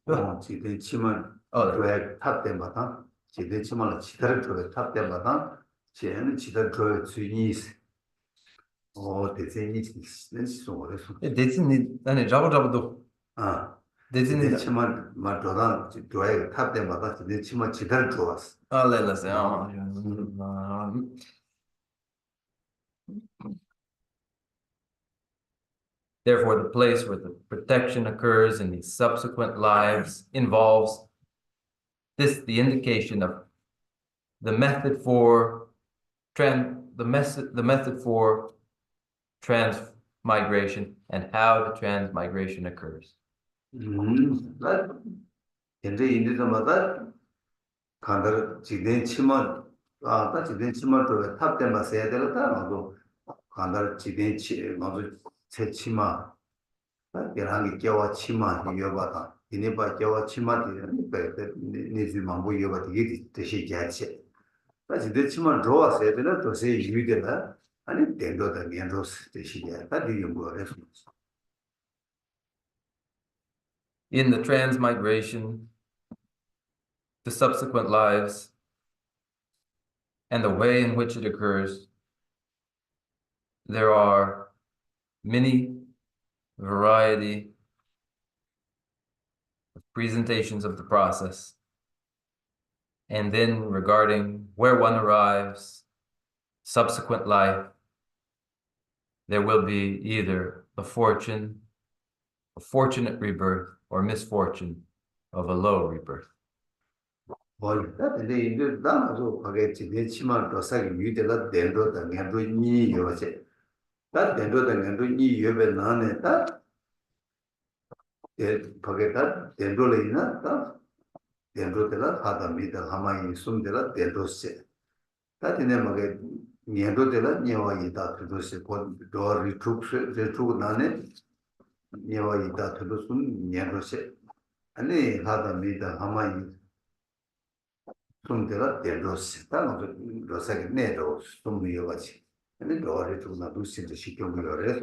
Speaker 1: rồi.
Speaker 2: 지금 치마
Speaker 1: Ờ,
Speaker 2: 줘야 탑때마다 지금 치마를 치다 줘야 탑때마다 쟤는 치다 줘야 주니 대세니 는 시소를 수
Speaker 1: 대신이 나는 잡아도
Speaker 2: 아
Speaker 1: 대신이
Speaker 2: 지금 치마 맞더라 줘야 탑때마다 지금 치마 치다 줘왔어
Speaker 1: 알레라세. Therefore, the place where the protection occurs in these subsequent lives involves the indication of the method for transmigration and how the transmigration occurs.
Speaker 2: 나 현재 인디서마다 간다르 지된 치마 나 지된 치마 또 탑때마 써야 되겠다 나도 간다르 지된 치 나도 제 치마 계란이 겨와 치마 이어봐다 이네바 겨와 치마 되는 네지 망고 이어봐 되게 뜻이 같이 나 지된 치마 좋아 써야 되나 또세 유되나 아니 된도다 면로스 뜻이 같다 되게 뭐래
Speaker 1: In the transmigration, the subsequent lives, and the way in which it occurs, there are many variety of presentations of the process. And then regarding where one arrives, subsequent life, there will be either a fortunate rebirth or misfortune of a low rebirth.
Speaker 2: 근데 이제 나도 그게 지금 치마 도사기 위대가 된도다 내도 니 요새 다 된도다 내도 니 요베 나네 다 그게 다 된도래나 다 된도들아 하다 미다 하마이 숨들아 된도세 다 되네 뭐게 년도들아 녀와이다 그도세 도 리툭 나네 녀와이다 그도순 년도세 아니 하다 미다 하마이 손대가 대로스 땅으로 로사게 내도 숨이여 같이 근데 너를 좀 나도 진짜 시켜보려래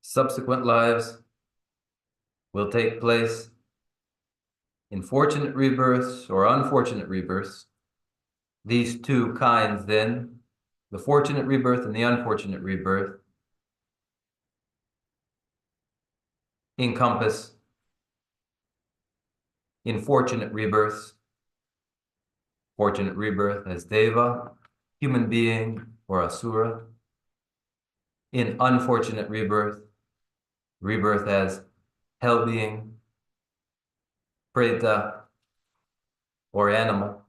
Speaker 1: Subsequent lives will take place in fortunate rebirths or unfortunate rebirths. These two kinds then, the fortunate rebirth and the unfortunate rebirth, encompass in fortunate rebirth as Deva, human being or Asura. In unfortunate rebirth as hell being, Preta, or animal.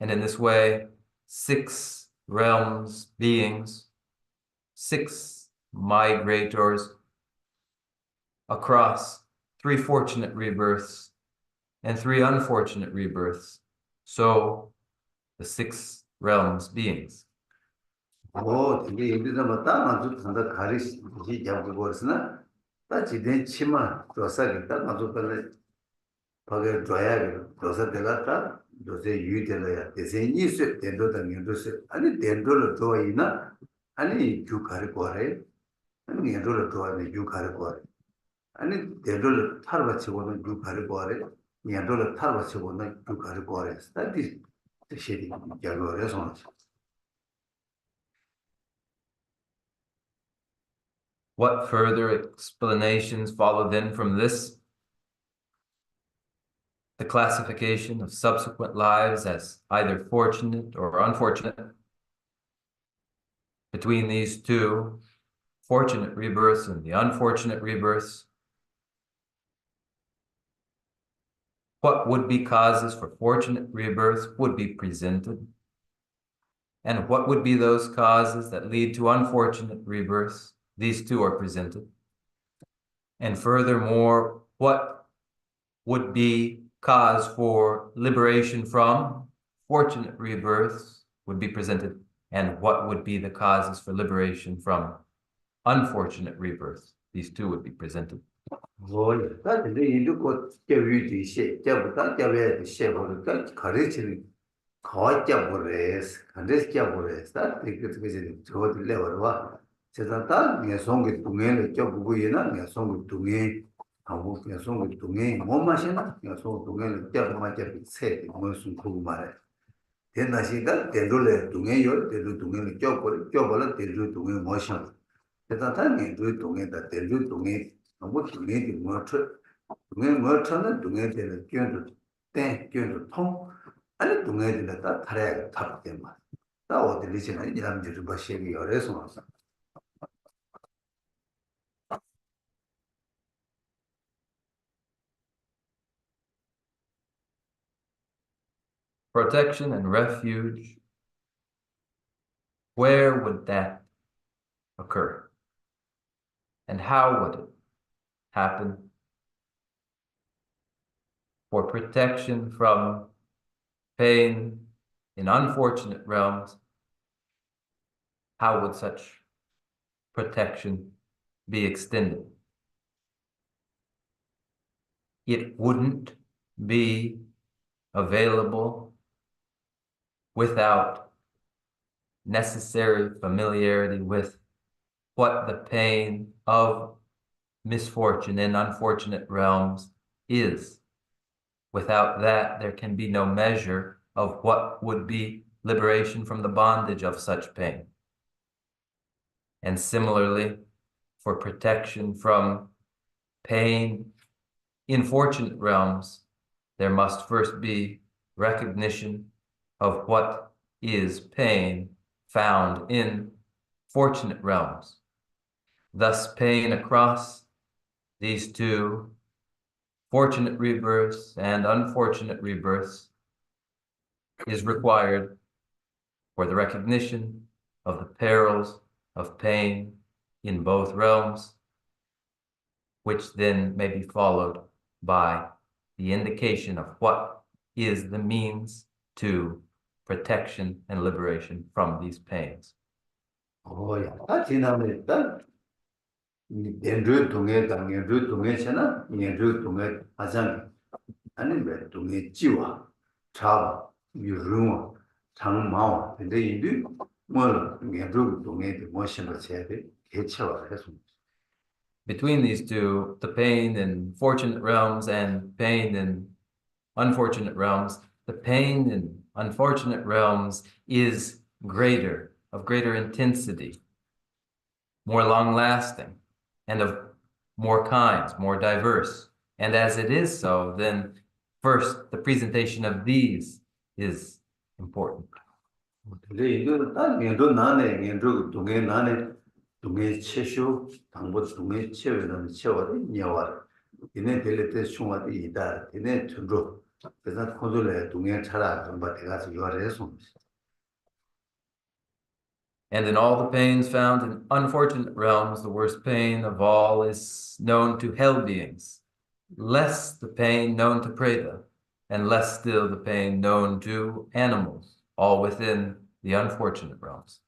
Speaker 1: And in this way, 6 realms, beings, 6 migrators across 3 fortunate rebirths and 3 unfortunate rebirths. So the 6 realms beings.
Speaker 2: 되게 여기서 뭐 땅아주 단다 가리시 잡고 버스나 다 지된 치마 조사기 딱 아주 빨리 거기 줘야 조사 되겠다 조세 유되려야 대세니 수 된도다 년도세 아니 된도를 줘이나 아니 주가를 거래 아니 년도를 줘야 주가를 거래 아니 된도를 타러 치고는 주가를 거래 년도를 타러 치고는 주가를 거래 스타디 대시리 결과에서
Speaker 1: What further explanations follow then from this? The classification of subsequent lives as either fortunate or unfortunate. Between these two, fortunate rebirths and the unfortunate rebirths, what would-be causes for fortunate rebirths would be presented. And what would be those causes that lead to unfortunate rebirths? These two are presented. And furthermore, what would be cause for liberation from fortunate rebirths would be presented, and what would be the causes for liberation from unfortunate rebirths. These two would be presented.
Speaker 2: 근데 인도 교육이 시작부터 교육의 시작부터 가르치는 거학자보레스 간데스자보레스 되게 저들 레버와 제가 내 송기 동행을 껴보고 있나 내 송기 동행 하고 내 송기 동행 뭐 마시나 내 송기 동행을 껴보고 맞게 세 무슨 그거 말해 된다시가 된돌레 동행요 된돌 동행을 껴버려 된돌 동행 뭐셔 제가 단계 동행다 된돌 동행 아무 동행이 뭐 동행 뭐는 동행되는 끼어도 끼어도 통 아니 동해들은 다 달에 탑게 말. 다 어디를 지나 이람들을 버시기 어려서
Speaker 1: Protection and refuge, where would that occur? And how would it happen? For protection from pain in unfortunate realms, how would such protection be extended? It wouldn't be available without necessary familiarity with what the pain of misfortune in unfortunate realms is. Without that, there can be no measure of what would be liberation from the bondage of such pain. And similarly, for protection from pain in fortunate realms, there must first be recognition of what is pain found in fortunate realms. Thus, pain across these two, fortunate rebirths and unfortunate rebirths, is required for the recognition of the perils of pain in both realms, which then may be followed by the indication of what is the means to protection and liberation from these pains.
Speaker 2: 야, 다 지나면 일단 연주 동해 연주 동해잖아. 연주 동해 하장 아니면 동해 지와 차 유rum어 장마와 근데 이들 뭐 연주 동해 뭐 신을 해야 돼. 개체화 해서
Speaker 1: Between these two, the pain in fortunate realms and pain in unfortunate realms, the pain in unfortunate realms is greater, of greater intensity, more long-lasting, and of more kinds, more diverse. And as it is so, then first, the presentation of these is important.
Speaker 2: 근데 이거 딱 연도 나네 연주 동해 나네 동해 최쇼 당보 동해 최외는 최와도 녀와 이내 델레테 숭와도 이다 이내 전로 그래서 코돌에 동해 차라 좀 받아가서 요래서
Speaker 1: And in all the pains found in unfortunate realms, the worst pain of all is known to hell beings, less the pain known to Preta, and less still the pain known to animals, all within the unfortunate realms.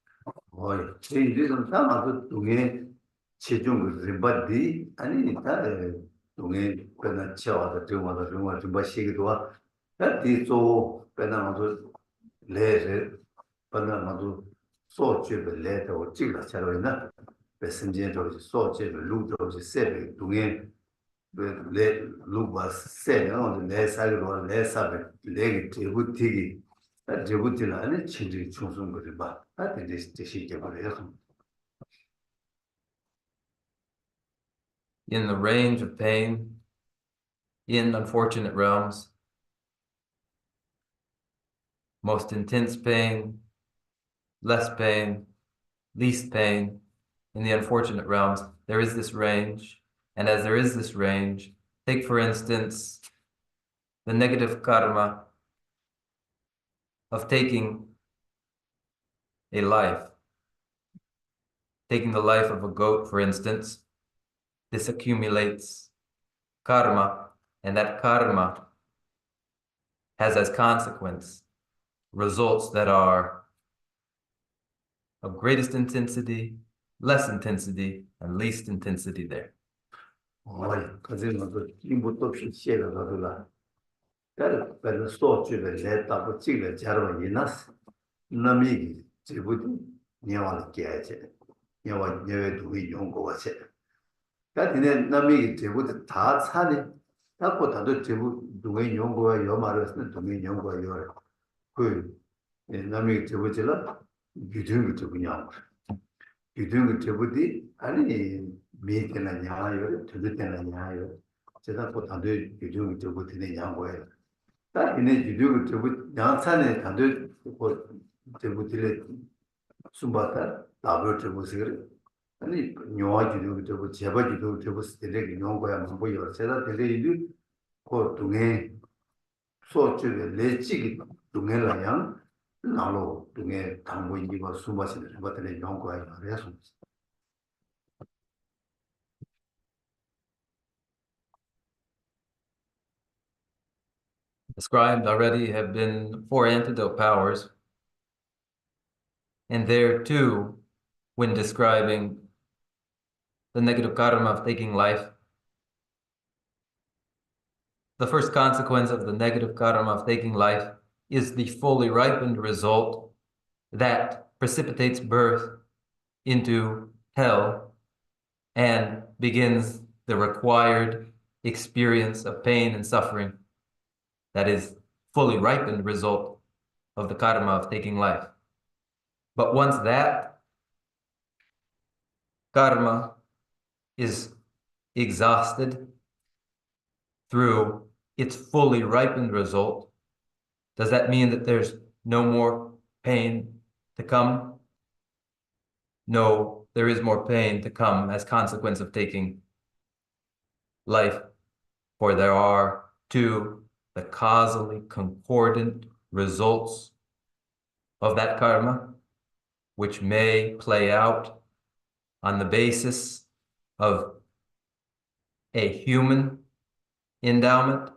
Speaker 2: 어이 이들은 다 아주 동해 최종 리바디 아니 다 동해 그나 쳐와도 좀 버시기도 와 다디소 배나마도 레레 배나마도 소주를 레도 찍라 차로이나 배신제도 소주를 루도 세베 동해 레 루바 세는 내 살로 내 사베 레기 제부티기 제부티는 아니 진짜 충성 거를 봐 아데 시게 말해서
Speaker 1: In the range of pain in unfortunate realms, most intense pain, less pain, least pain, in the unfortunate realms, there is this range. And as there is this range, take for instance, the negative karma of taking a life. Taking the life of a goat, for instance, this accumulates karma And that karma has as consequence results that are of greatest intensity, less intensity, and least intensity there.
Speaker 2: 그제는 그 인부도 없이 시에가 가더라. 그래서 소주를 내다고 찍을 자로 이나스. 남이 지부도 녀와를 깨야지. 녀외도 이용고 같이. 그러니까 남이 지부도 다 사네. 갖고 다들 지부 누구의 연구와 여 말을 쓰는 누구의 연구와 여. 그 남이 지부질라 유튜브 그냥 유튜브 지부디 아니 미에나 냐요. 들을 냐요. 제가 또 다들 유튜브 지부디 냐고요. 딱 이네 유튜브 지부 양산에 다들 그 지부디를 숨바다 나버 지부스를 아니 녀와 유튜브 지부 제바 유튜브 지부스들에게 연구야 뭐 보여. 제가 들리는 그 동에 소주를 내찌기 동해라양 나로 동해 당보인기가 숨바시는 것들의 연구야 그래서
Speaker 1: Described already have been 4 antidote powers. And there too, when describing the negative karma of taking life, the first consequence of the negative karma of taking life is the fully ripened result that precipitates birth into hell and begins the required experience of pain and suffering. That is fully ripened result of the karma of taking life. But once that karma is exhausted through its fully ripened result, does that mean that there's no more pain to come? No, there is more pain to come as consequence of taking life, for there are two the causally concordant results of that karma, which may play out on the basis of a human endowment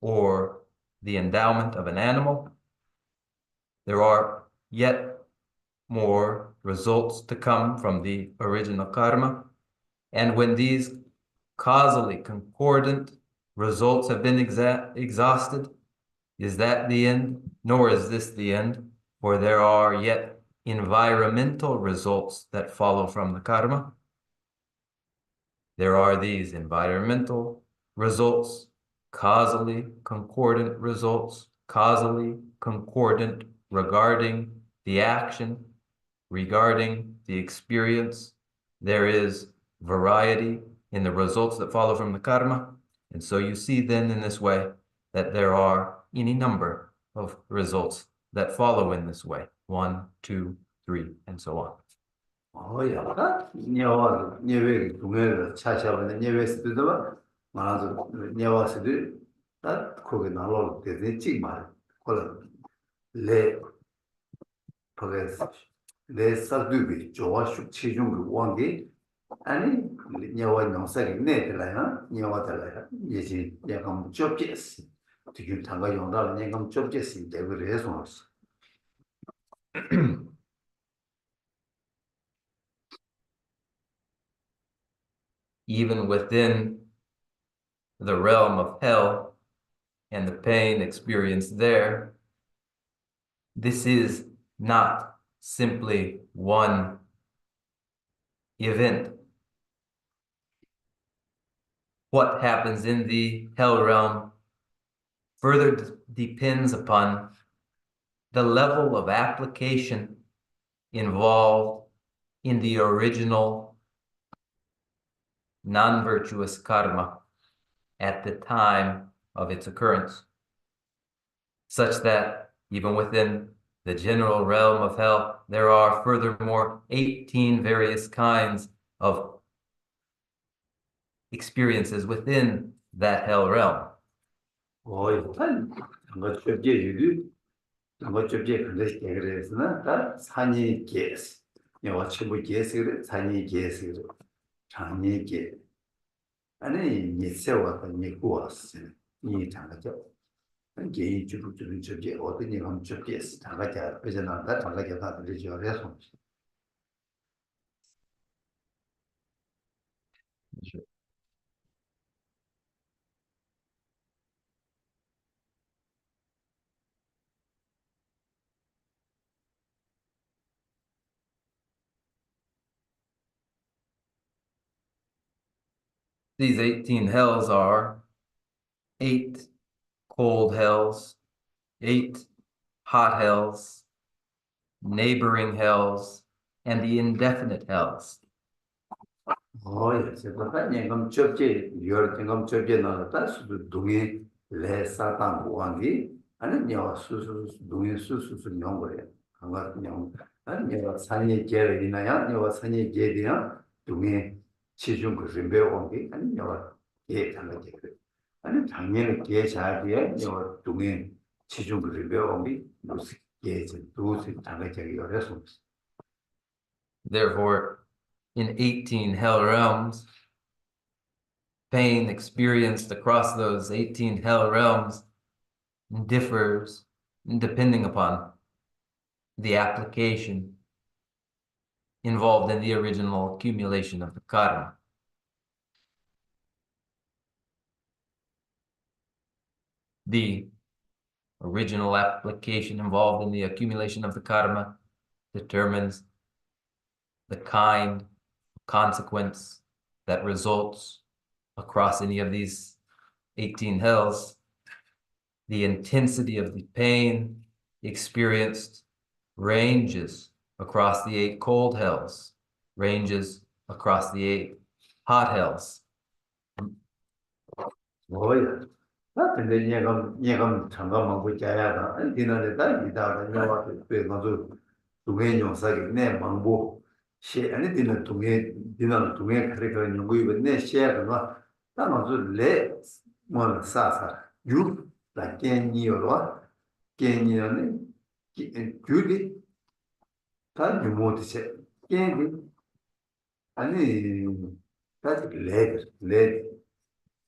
Speaker 1: or the endowment of an animal. There are yet more results to come from the original karma. And when these causally concordant results have been exhausted, is that the end? Nor is this the end, for there are yet environmental results that follow from the karma. There are these environmental results, causally concordant results, causally concordant regarding the action, regarding the experience. There is variety in the results that follow from the karma. And so you see then in this way that there are any number of results that follow in this way. 1, 2, 3, and so on.
Speaker 2: 야, 녀와 녀외 동해를 차샤버는 녀외스들도 많아서 녀와스들 다 거기 나로 되게 찍말 콜라 레 progress 레 사두비 조화식 체중 그 원기 아니 녀와 농사기 내들라야 녀와들라야 예지 약간 좁게스 지금 당가 용다는 약간 좁게스 되고 해서
Speaker 1: Even within the realm of hell and the pain experienced there, this is not simply one event. What happens in the hell realm further depends upon the level of application involved in the original non-virtuous karma at the time of its occurrence, such that even within the general realm of hell, there are furthermore 18 various kinds of experiences within that hell realm.
Speaker 2: 아니 니 세워서 니 구웠어. 이 장가죠. 개인 주부 저기 어디니 가면 저기 장가자 배전한다 장가자 다 들으죠. 그래서
Speaker 1: These 18 hells are 8 cold hells, 8 hot hells, neighboring hells, and the indefinite hells.
Speaker 2: 제가 내가 접지 열 내가 접지 나왔다 수도 동에 레 사탄 보안이 아니 내가 수수 동에 수수 용거래 강가 용 아니 내가 산에 계획이나야 내가 산에 계획이야 동에 지중 그 배워온게 아니 내가 예 장가게 아니 작년에 계획 뒤에 내가 동에 지중 그 배워온게 무슨 계획 도시 장가게 어려서
Speaker 1: Therefore, in 18 hell realms, pain experienced across those 18 hell realms differs depending upon the application involved in the original accumulation of the karma. The original application involved in the accumulation of the karma determines the kind of consequence that results across any of these 18 hells. The intensity of the pain experienced ranges across the 8 cold hells, ranges across the 8 hot hells.
Speaker 2: 근데 얘가 잠깐만 그 자야다. 디나르다 이다가 녀와 그래서 동해 용사기 내 망보 시 아니 디나 동해 그래가 연구이 내 시야가 다마도 레 뭐는 사사 유 라겐니어로 겐니어는 규리 다 유모드세 겐니 아니 다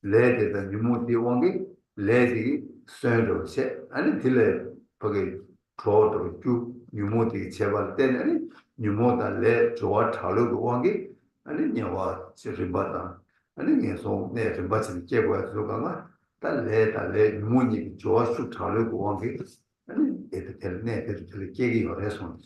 Speaker 2: 레드가 유모디 원게 레디 쇠로세 아니 딜레 거기 프로도 주 유모디 제발 때는 유모다 레 좋아 타로도 원게 아니 녀와 지리바다 아니 녀소 내 리바치 제고야 들어가가 달레 유모니 좋아 수 타로도 원게 아니 에드텔네 에드텔 계기가 해서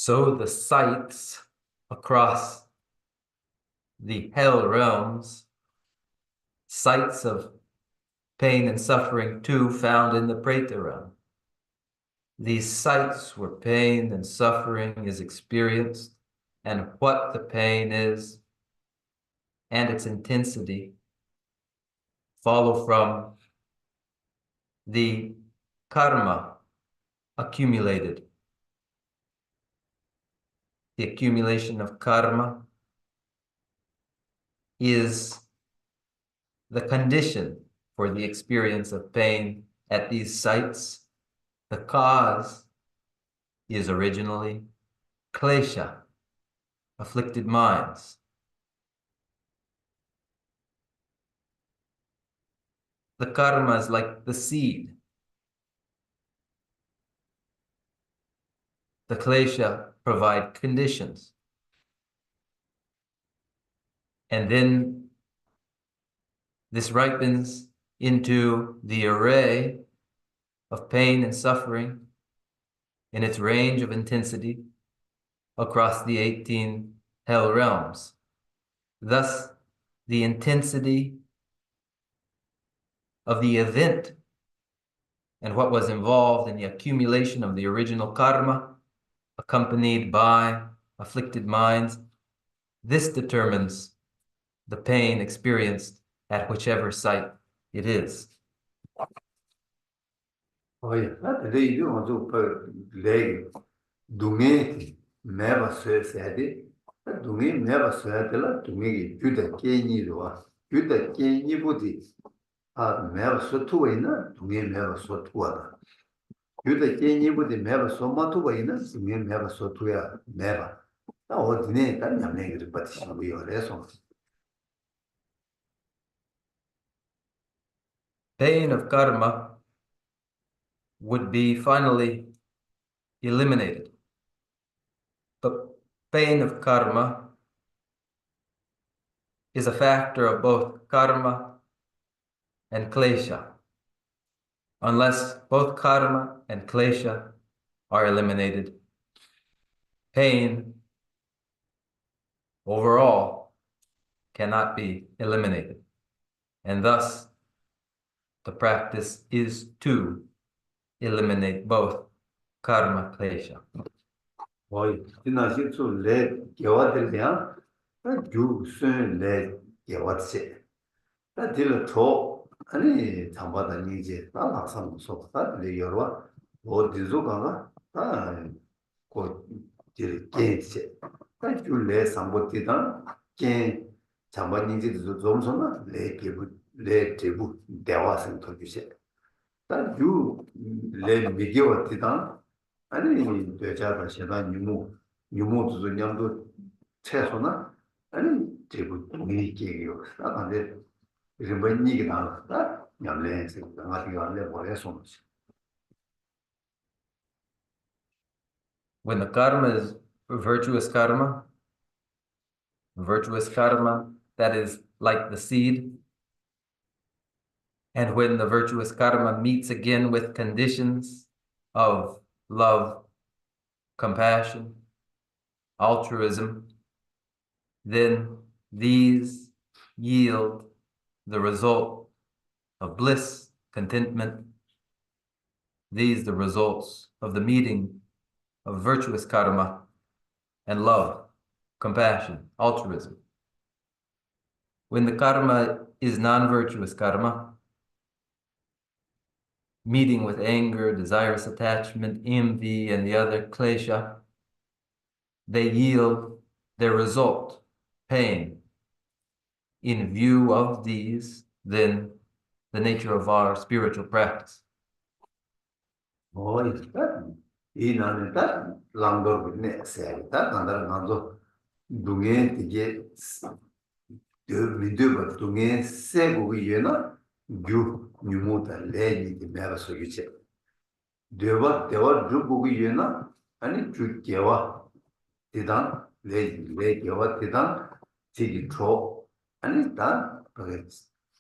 Speaker 1: So the sights across the hell realms, sights of pain and suffering too found in the Preta realm. These sights where pain and suffering is experienced and what the pain is and its intensity follow from the karma accumulated. The accumulation of karma is the condition for the experience of pain at these sites. The cause is originally klesha, afflicted minds. The karma is like the seed. The klesha provide conditions. And then this ripens into the array of pain and suffering in its range of intensity across the 18 hell realms. Thus, the intensity of the event and what was involved in the accumulation of the original karma, accompanied by afflicted minds, this determines the pain experienced at whichever site it is.
Speaker 2: 레이도 아주 레이 동에 매바 쇠세디 동에 매바 쇠들라 동에 주다 깨니로와 주다 깨니부디 아 매바 쇠투에나 동에 매바 쇠투하다 유대 개인이부터 매바 소마투가 있는 스미 매바 소투야 매바. 나 어디네 딱 냠내기를 받으시고 요래서.
Speaker 1: Pain of karma would be finally eliminated. The pain of karma is a factor of both karma and klesha. Unless both karma and klesha are eliminated, pain overall cannot be eliminated. And thus, the practice is to eliminate both karma klesha.
Speaker 2: 어이 지나시 좀내 개와들이야. 주순 내 개와지. 나 딜토 아니 잠바다 이제 나 막상 무섭다. 내 여러 어디서 가가 고 딜게지. 나 줄래 상보티다. 게 잠바니지도 좀 손나 내 개부 내 제부 대화선 더 주세. 나유내 미개와티다. 아니 되자가 세단 유모도 냠도 채소나 아니 제부 미개요. 나한테 이런 얘기 나왔다. 냠내서 나한테 안내 보내서
Speaker 1: When the karma is virtuous karma that is like the seed, and when the virtuous karma meets again with conditions of love, compassion, altruism, then these yield the result of bliss, contentment. These the results of the meeting of virtuous karma and love, compassion, altruism. When the karma is non-virtuous karma, meeting with anger, desirous attachment, envy, and the other klesha, they yield their result, pain. In view of these, then the nature of our spiritual practice.
Speaker 2: 이 나는 딱 랑도 있네. 딱 나는 나도 동에 이게 미드버 동에 세고 위에나 뉴모다 레니 메라서 유체. 대와 주고 위에나 아니 주께와 대단 레개와 대단 지기 초 아니 다 그게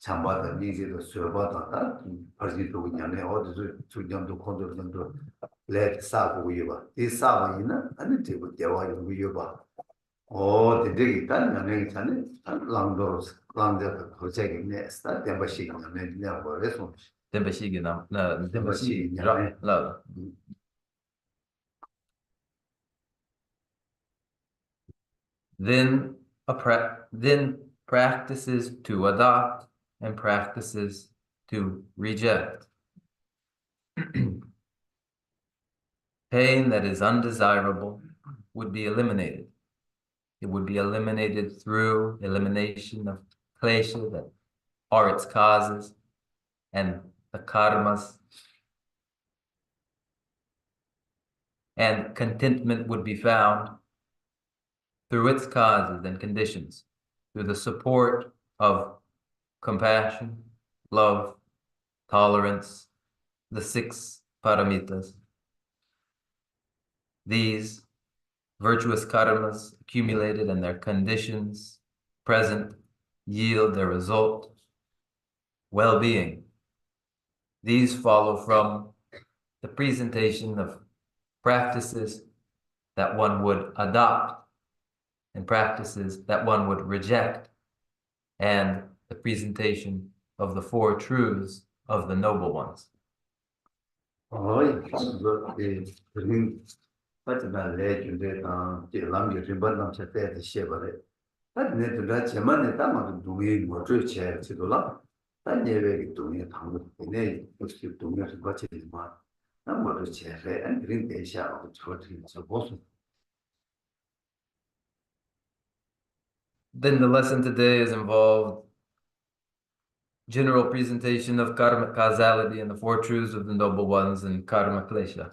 Speaker 2: 참바다 니지도 수업하다 벌지도 그냥에 어디서 주점도 콘도점도 레 사고 위봐 이 사바이나 아니 되고 대화 연구 위봐 되게 단면에 전에 랑도스 랑데가 고제겠네 스타 템바시 그냥에 그냥 버려서
Speaker 1: 템바시
Speaker 2: 템바시
Speaker 1: 라. Then practices to adopt and practices to reject. Pain that is undesirable would be eliminated. It would be eliminated through elimination of klesha that are its causes and the karmas. And contentment would be found through its causes and conditions, through the support of compassion, love, tolerance, the 6 paramitas. These virtuous karmas accumulated and their conditions present yield their result, well-being. These follow from the presentation of practices that one would adopt and practices that one would reject, and the presentation of the 4 truths of the noble ones. Then the lesson today is involved general presentation of karma causality and the four truths of the noble ones and karma klesha.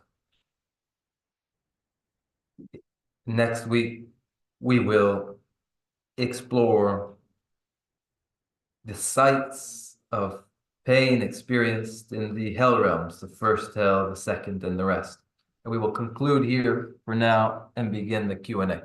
Speaker 1: Next week, we will explore the sites of pain experienced in the hell realms, the first hell, the second, and the rest. And we will conclude here for now and begin the Q&A.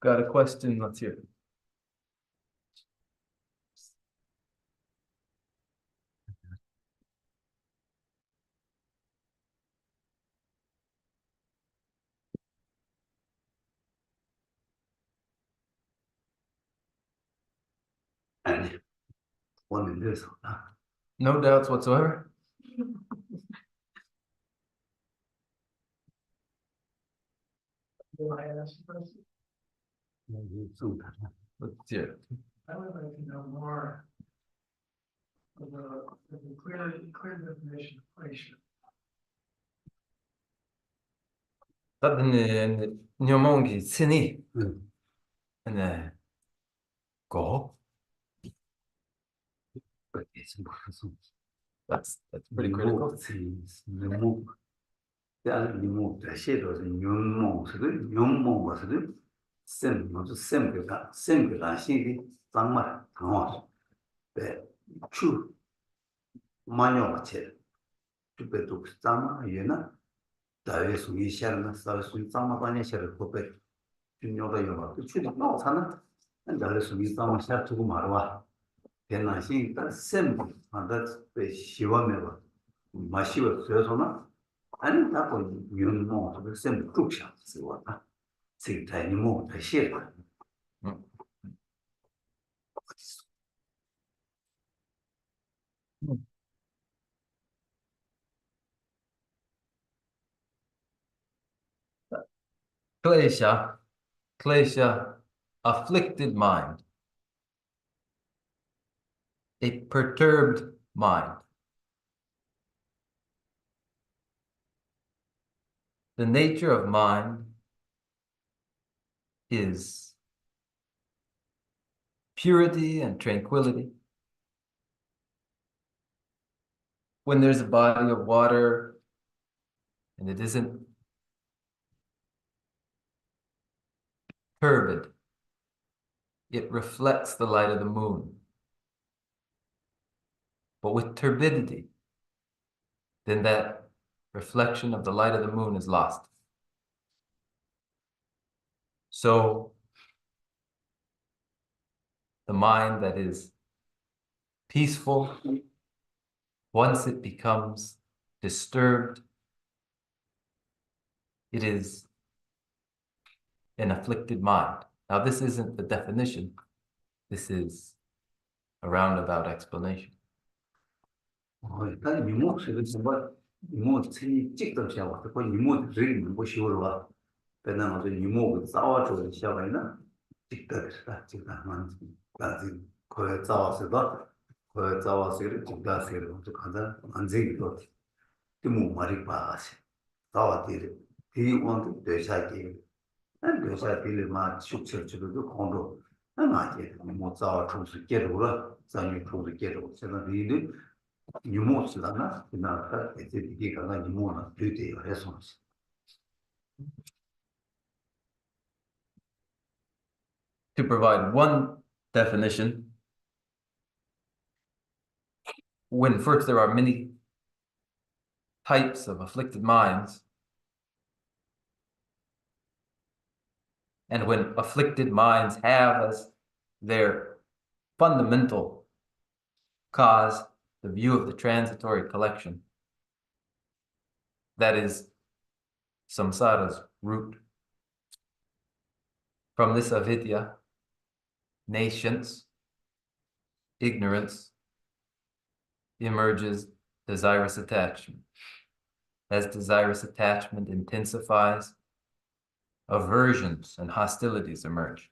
Speaker 1: Got a question? Let's hear it.
Speaker 2: And one in this,
Speaker 1: No doubts whatsoever. Let's hear it.
Speaker 3: I would like to know more of the clear definition of pleasure.
Speaker 1: Tad nyomongi sini
Speaker 2: 응.
Speaker 1: and go. That's pretty critical.
Speaker 2: 너무 너무 대시로 윤몽스를 윤몽스를 쌤 먼저 쌤가 시기 정말 강화 배추 마녀체 주배도 짱아 얘나 다외 수기 샤르나 사 수기 짱아 바냐 샤르 코페 준요가 요가 주도 나오잖아 다외 수기 짱아 샤 두고 말와 대나시 쌤 만다 배 시험해봐 마시고 그래서나 아니 나고 윤모 그 쌤 쭉샤 쓰고다 지금 뭐 다시
Speaker 1: Klesha, afflicted mind, a perturbed mind. The nature of mind is purity and tranquility. When there's a body of water and it isn't turbid, it reflects the light of the moon. But with turbidity, then that reflection of the light of the moon is lost. So the mind that is peaceful, once it becomes disturbed, it is an afflicted mind. Now, this isn't the definition. This is a roundabout explanation.
Speaker 2: 일단 이모스를 정말 이모스이 찍던 시작 그 이모들이 뭐 쉬워라. 배는 아주 이모가 싸워줘 시작이나 찍다 찍다만 나지 거에 싸워서도 거에 싸워서 찍다서도 또 가다 안지도 뭐 말이 봐시 싸워들이 이 원도 되사기 되사기를 막 축처처도 공도 나게 뭐 싸워 총수 깨로라 장유 총수 깨로 제가 리드 유모스라나 그나가 이제 가가 유모나 뷰티가 해서
Speaker 1: To provide one definition, when first there are many types of afflicted minds, and when afflicted minds have as their fundamental cause the view of the transitory collection, that is samsara's root. From this avidya, nascience, ignorance, emerges desirous attachment. As desirous attachment intensifies, aversions and hostilities emerge.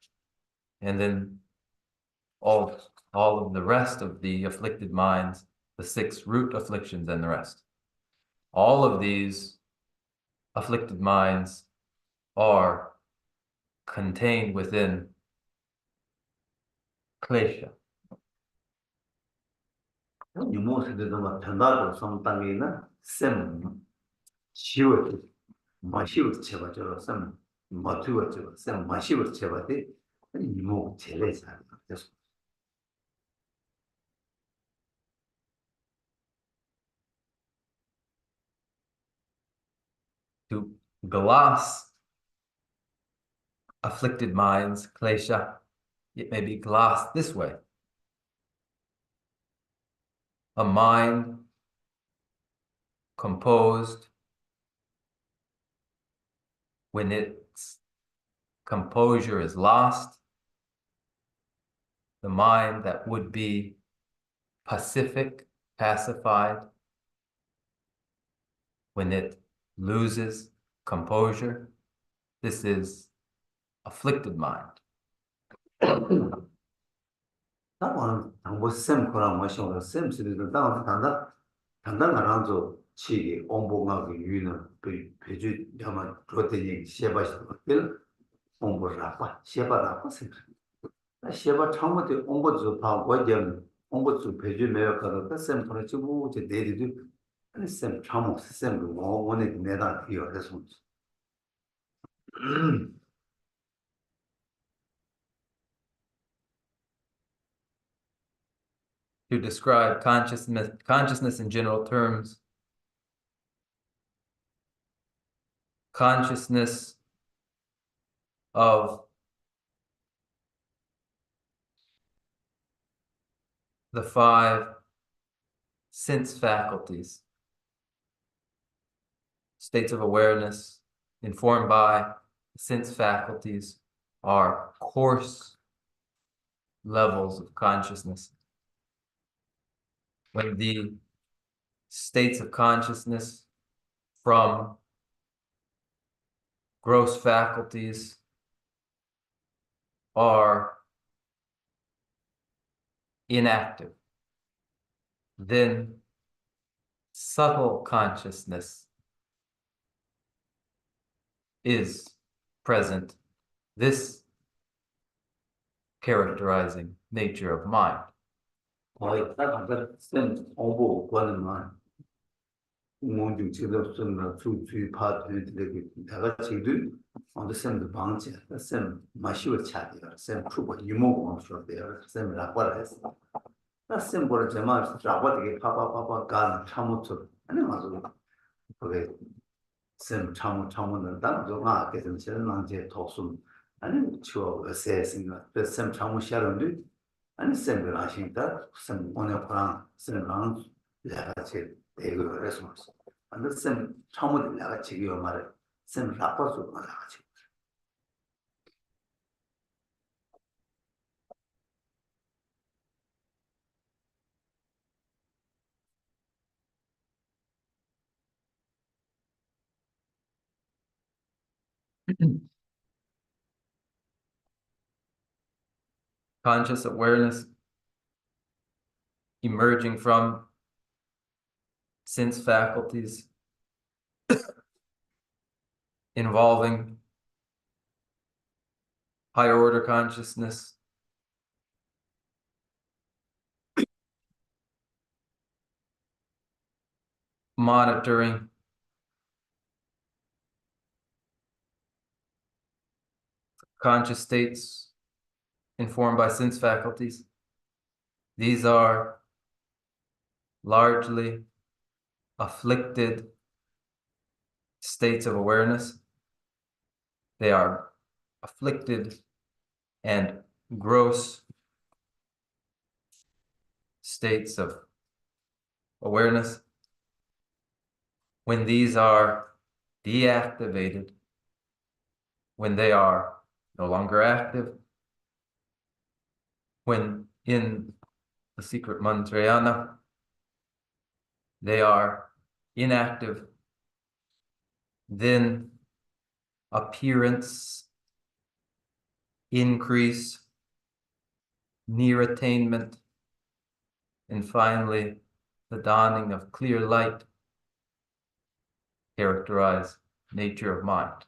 Speaker 1: And then all of the rest of the afflicted minds, the 6 root afflictions and the rest. All of these afflicted minds are contained within klesha.
Speaker 2: 유모스들도 막 변화도 성당이나 셈 시월 마시월 제바죠 셈 마투어죠 셈 마시월 제바데 유모 제레사 그래서
Speaker 1: To gloss afflicted minds, klesha, it may be glossed this way. A mind composed when its composure is lost, the mind that would be pacific, pacified, when it loses composure, this is afflicted mind.
Speaker 2: 나는 당고 셈 거랑 마시고 셈 쓰는 당한 단단하란조 치기 온봉하고 유는 그 배주 야마 프로테인 셰바시도 bil 온보라파 셰바라파 셈 셰바 처음부터 온보주 다 고jem 온보주 배주 매역하다 셈 프로치고 제 내리도 아니 셈 처음 셈 원에 내다 이어 해서
Speaker 1: To describe consciousness in general terms, consciousness of the 5 sense faculties, states of awareness informed by sense faculties are coarse levels of consciousness. When the states of consciousness from gross faculties are inactive, then subtle consciousness is present, this characterizing nature of mind.
Speaker 2: 거의 딱 셈 온보 관만 공중 지도 쓴다 주주 파트들 내가 지도 on the same 방지 셈 마시고 차디가 셈 프로 유모 원쇼데요 셈 라과레스 셈 보러 제마 라과되게 파파파파 간 참모처 아니 맞아 그게 셈 참모는 단조가 계속 제는한테 독숨 아니 추어 세싱가 셈 참모 샤런데 아니 셈을 하시니까 셈 오늘 그랑 셈랑 내가 제 대그를 해서 근데 셈 처음부터 내가 지금 말을 셈 라빠서 말하지
Speaker 1: Conscious awareness emerging from sense faculties involving higher order consciousness, monitoring conscious states informed by sense faculties. These are largely afflicted states of awareness. They are afflicted and gross states of awareness. When these are deactivated, when they are no longer active, when in the secret mantrayana they are inactive, then appearance, increase, near attainment, and finally the dawning of clear light characterize nature of mind.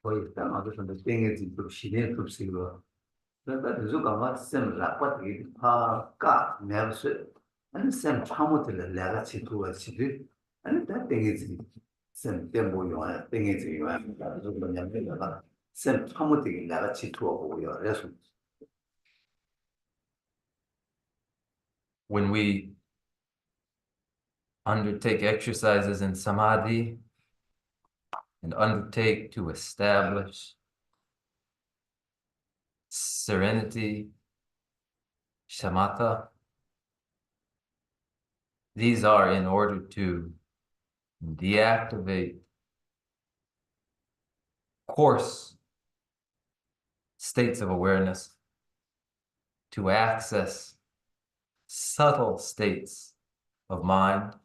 Speaker 2: 거의 일단 어디서 땡겨진 급시네 급식으로 그러니까 누가 쌤 라빠게 파까 내서 아니 쌤 파모들 내가 지도가 지들 아니 다 땡겨지 쌤 때문에 땡겨지 와 그래서 내가 쌤 파모들 내가 지도하고요 그래서
Speaker 1: When we undertake exercises in samadhi and undertake to establish serenity, shamatha, these are in order to deactivate coarse states of awareness, to access subtle states of mind.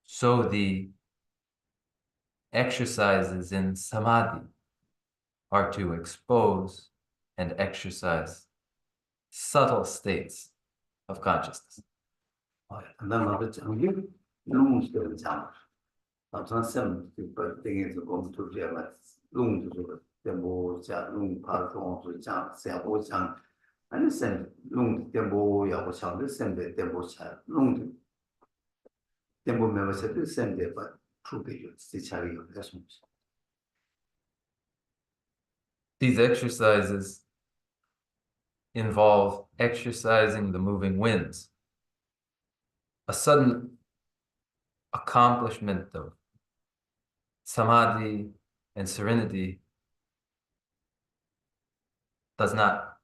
Speaker 1: So the exercises in samadhi are to expose and exercise subtle states of consciousness.
Speaker 2: 나도 장기 롱스를 장 어떤 쌤 땡겨서 공부 제가 롱도 tempo 롱 파동도 장 세고 장 아니 쌤 롱 tempo 야고 장도 쌤데 tempo 차 롱도 tempo 메모세도 쌤데 바 투비요 시차리요 그래서
Speaker 1: These exercises involve exercising the moving winds. A sudden accomplishment of samadhi and serenity does not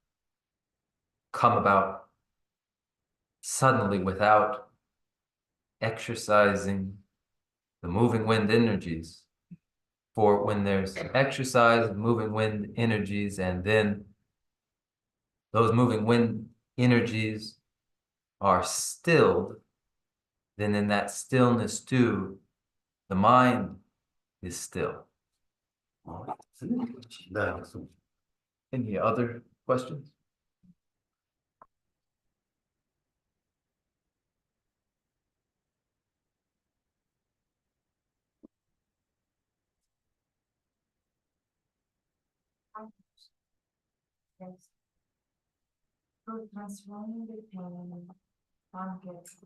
Speaker 1: come about suddenly without exercising the moving wind energies. For when there's exercise of moving wind energies and then those moving wind energies are stilled, then in that stillness too, the mind is still. Any other questions?
Speaker 4: Yes. So transforming the pain, one gets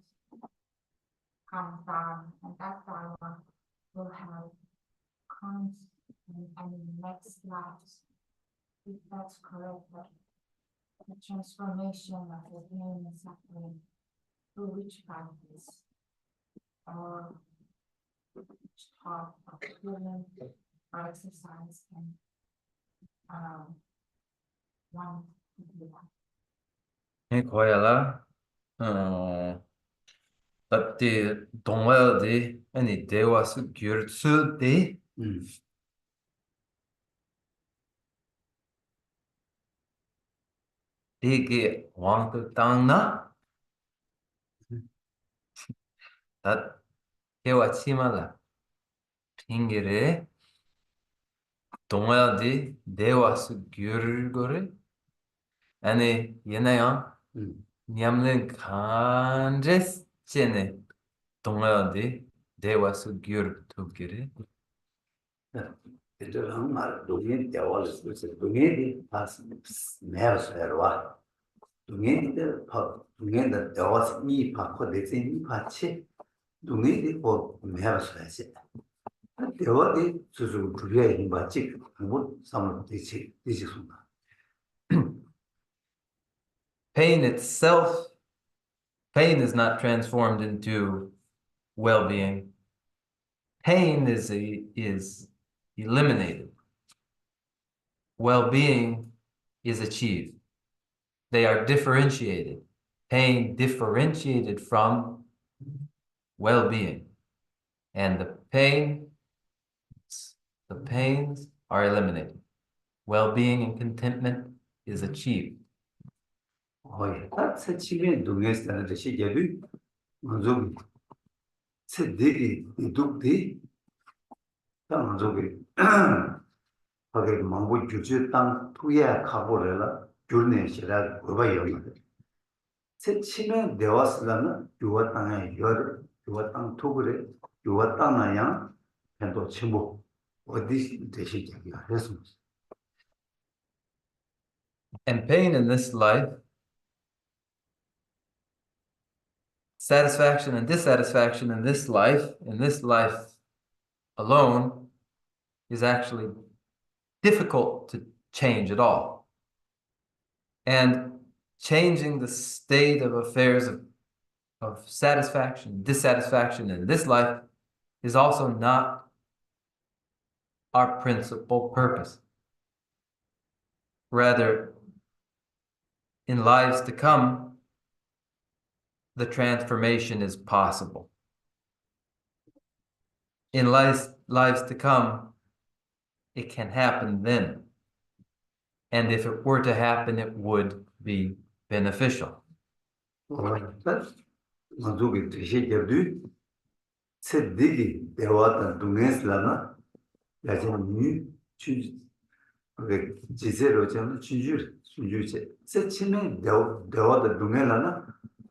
Speaker 4: calm down, and that power will have constant and next lives. If that's correct, but the transformation of the pain and suffering through which practice or which part of healing or exercise can one to do that.
Speaker 1: Gọi là tại 동화지 아니 대화스 교르스데 되게 왕도 땅나 다 대화 치마라 핑계래 동아디 대화수 규르고를 아니 얘네야 냠는 간제스제네 동아디 대화수 규르 두기를
Speaker 2: 이들은 말 동의 대화를 쓰면서 동의이 파스 매서와 동의들 파 동의의 대화 이 파코 대신 파치 동의이 뭐 매서야지 대화이 수수 그게 맞지 뭐 상을 되지 되지선가
Speaker 1: pain itself, pain is not transformed into well-being. Pain is eliminated. Well-being is achieved. They are differentiated. Pain differentiated from well-being. And the pains are eliminated. Well-being and contentment is achieved.
Speaker 2: 딱 세치면 동의스라는 뜻이 예비 먼저 세대기 이독디 먼저기 하게 망고 주주 땅 투에 가보래라 줄내시라 그거 여기 세치면 내왔으라는 유와 땅에 열 유와 땅 투그래 유와 땅나야 또 친구 어디 되시겠냐 해서
Speaker 1: And pain in this life, satisfaction and dissatisfaction in this life alone, is actually difficult to change at all. And changing the state of affairs of satisfaction, dissatisfaction in this life is also not our principal purpose. Rather, in lives to come, the transformation is possible. In lives to come, it can happen then. And if it were to happen, it would be beneficial.
Speaker 2: 먼저기 되시게도 세대기 대화다 동네스라나 야전이 주 그 지세로 저는 주주제 세치면 대화다 동네라나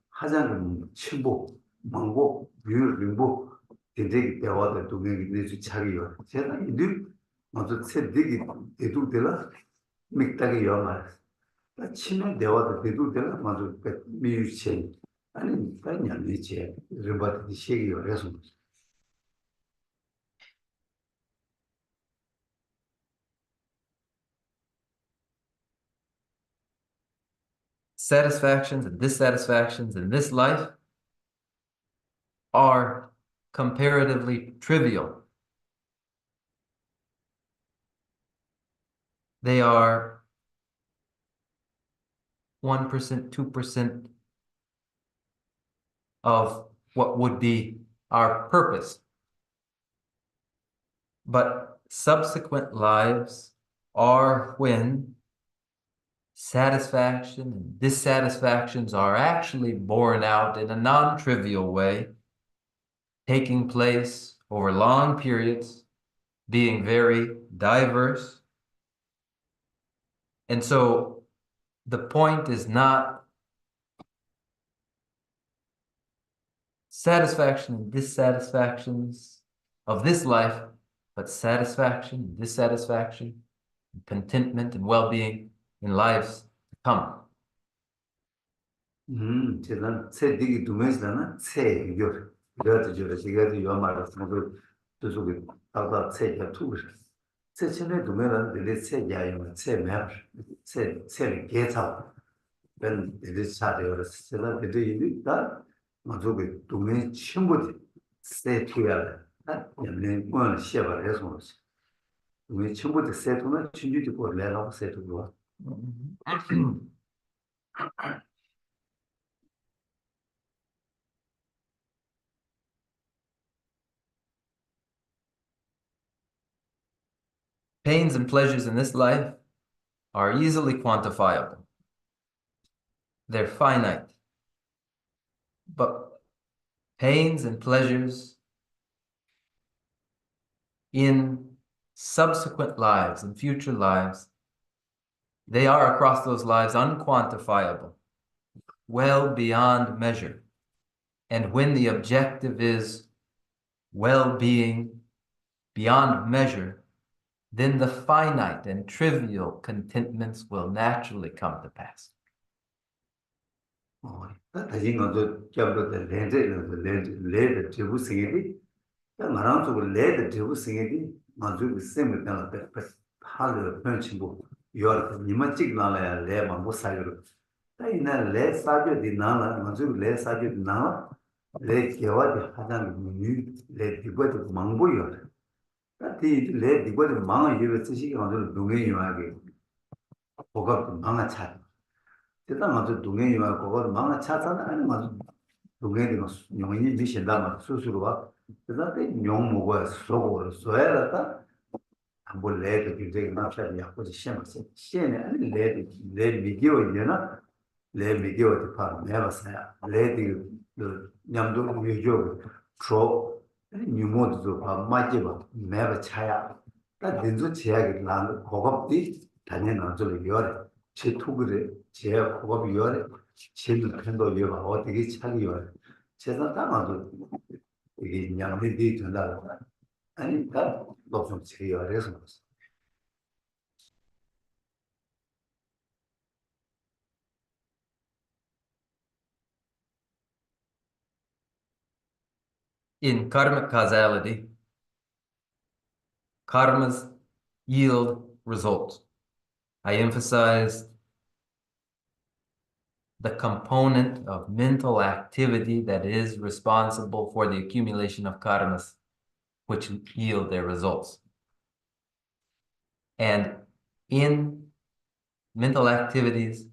Speaker 2: 하자는 친구 망고 유림보 되게 대화다 동네기 내주 자기요 제가 이들 먼저 세대기 대두들라 맥다기 요말 치면 대화다 대두들라 먼저 미유체 아니 그냥 이제 르바트 시기요 그래서
Speaker 1: Satisfactions and dissatisfactions in this life are comparatively trivial. They are 1%, 2% of what would be our purpose. But subsequent lives are when satisfaction and dissatisfactions are actually borne out in a non-trivial way, taking place over long periods, being very diverse. And so the point is not satisfaction and dissatisfactions of this life, but satisfaction, dissatisfaction, contentment, and well-being in lives to come.
Speaker 2: 제가 세대기 두면서는 세요 그래도 제가 요 말했던 그 저쪽에 아까 세야 투를 세천에 두면은 내 세야요 세매 세 개차 ben 내 차례로 세라 내도 이다 저쪽에 두면 친구들 세 투야 내 뭐는 시험을 해서 우리 친구들 세 투는 친구들 보내라고 세 투가
Speaker 1: Pains and pleasures in this life are easily quantifiable. They're finite. But pains and pleasures in
Speaker 5: subsequent lives and future lives, they are across those lives unquantifiable, well beyond measure. And when the objective is well-being beyond measure, then the finite and trivial contentments will naturally come to pass.
Speaker 2: 다시 먼저 잡부터 레드 제부 생일이 말한 쪽을 레드 제부 생일이 아주 셈을 내가 하루 편치고 요르 니만 찍나라야 레만 못 살려 다이나 레 사죠 디나라 아주 레 사죠 디나라 레 개와디 하단 레 디고도 망보여 다디 레 디고도 망아 이거 쓰시기 아주 동해 요하게 뭐가 망아 차 일단 먼저 동행이와 그걸 망아 찾잖아 아니 먼저 동행이 용인이 미신다 수수로가 그다음에 용 먹어야 쏘고 쏘야다 한번 레드 굉장히 나타나야 하고 시험했어 시험에 아니 레드 미디어 있잖아 레드 미디어 파 내봤어요 레드 냠도 유저 프로 뉴모드도 파 맞지봐 매바 차야 다 된저 제약이 난 고급디 단연 저를 요래 제 투그래 제 고급 요래 제도 편도 요가 어떻게 차기 요래 제가 담아도 이게 냠이 된다 아니 다 높은 제요래서
Speaker 5: In karmic causality, karmas yield results. I emphasized the component of mental activity that is responsible for the accumulation of karmas, which yield their results. And in mental activities,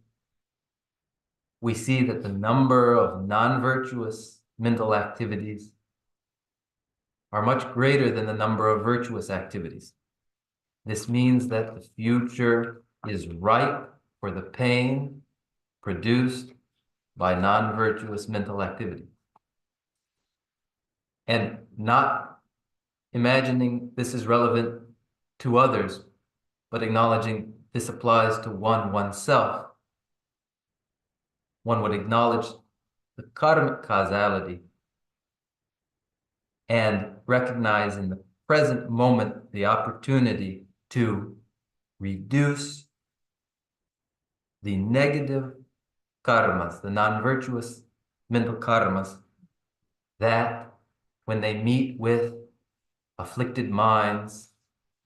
Speaker 5: we see that the number of non-virtuous mental activities are much greater than the number of virtuous activities. This means that the future is ripe for the pain produced by non-virtuous mental activity. And not imagining this is relevant to others, but acknowledging this applies to oneself. One would acknowledge the karmic causality and recognize in the present moment the opportunity to reduce the negative karmas, the non-virtuous mental karmas, that when they meet with afflicted minds,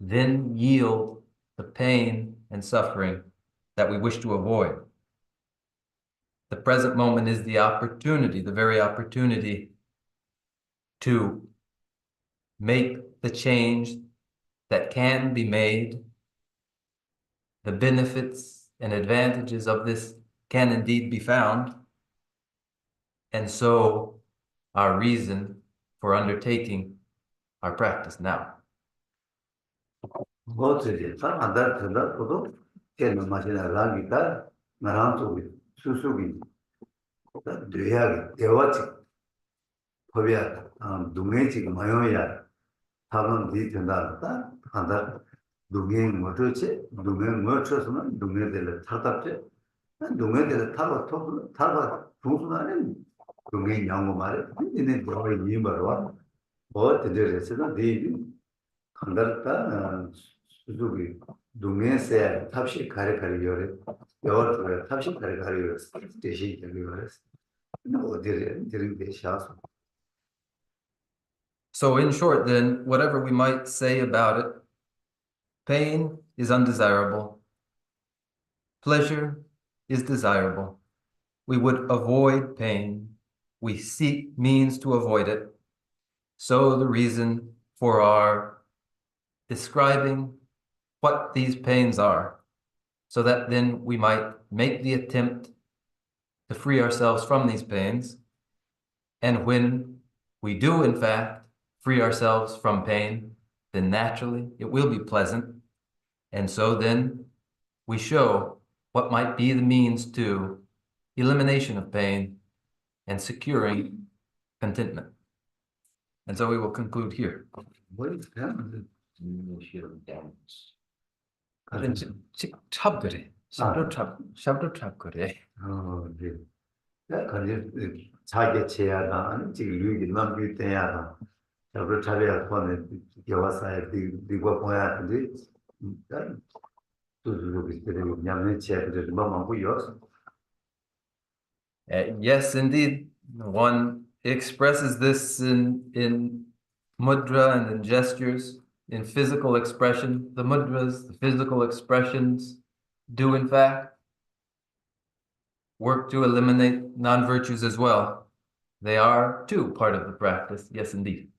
Speaker 5: then yield the pain and suffering that we wish to avoid. The present moment is the opportunity, the very opportunity to make the change that can be made. The benefits and advantages of this can indeed be found. And so our reason for undertaking our practice now.
Speaker 2: 뭐지? 사람들 들어도 걔는 마시나 라기다 나랑도 수수기 뇌하게 대화지 법이야 동해지가 마요야 답은 네 된다다 한다 동해 뭐지 동해 뭐처럼 동해들 타답지 동해들 타바 중순하는 동해 양고 말에 이네 뭐가 이 말와 뭐 되려서는 네 한달다 수수기 동해세 탑시 가리가리 요래 여러 탑시 가리가리 요래 대시 요래 어디를 들은 게 샤서.
Speaker 5: So in short then, whatever we might say about it, pain is undesirable. Pleasure is desirable. We would avoid pain. We seek means to avoid it. So the reason for our describing what these pains are, so that then we might make the attempt to free ourselves from these pains. And when we do, in fact, free ourselves from pain, then naturally it will be pleasant. And so then we show what might be the means to elimination of pain and securing contentment. And so we will conclude here.
Speaker 2: 뭘 그냥
Speaker 5: diminishing damage. 그런 참 그래. 샵도 참 그래.
Speaker 2: 네. 근데 자기 제야다 아니 지금 유기 남기 때야다. 저를 차려야 보내 여와사에 비고 보야 근데 또 비슷해 냠네 제야들 뭐만고요.
Speaker 5: Yes, indeed. One expresses this in mudra and in gestures, in physical expression. The mudras, the physical expressions, do in fact work to eliminate non-virtues as well. They are too part of the practice. Yes, indeed.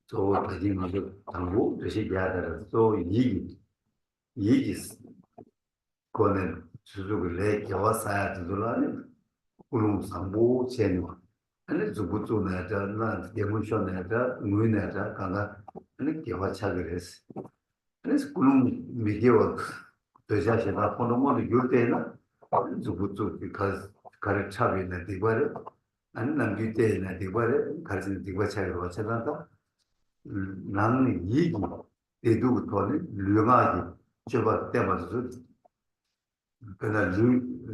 Speaker 2: 또 다시 먼저 당고 다시 야다를 또 이기 거는 수족을 내 여와사야 들어라는 kulung sambu chenu ane zubu zu na da na yemu sho na da ngui na da kanga ane kewa chagres ane kulung migewa doja she na kono mo ni yute na zubu zu because kare chabi na dibare ane nam yute na dibare kare sin dibare chagro chaganta nang yi edu to ni lunga ji choba tema zu kana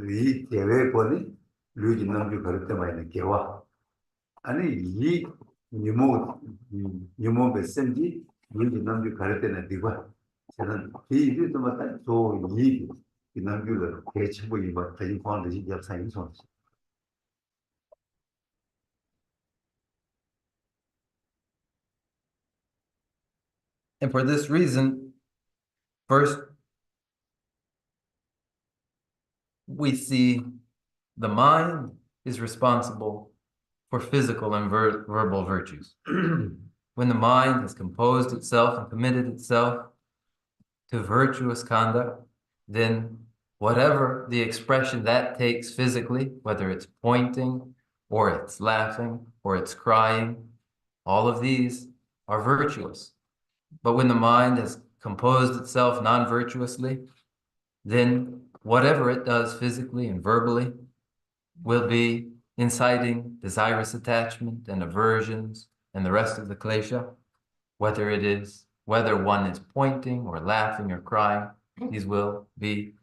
Speaker 2: yi tewe ko ni 류지 남주 그럴 때만 있는 개와 아니 이 니모 베센지 류지 남주 그럴 때는 네가 저는 이 일도 맞다 또이 남주를 개치고 이거 대신 포함되지 역사인 손
Speaker 5: And for this reason, first, we see the mind is responsible for physical and verbal virtues. When the mind has composed itself and committed itself to virtuous conduct, then whatever the expression that takes physically, whether it's pointing or it's laughing or it's crying, all of these are virtuous. But when the mind has composed itself non-virtuously, then whatever it does physically and verbally will be inciting desirous attachment and aversions and the rest of the klesha, whether one is pointing or laughing or crying, these will be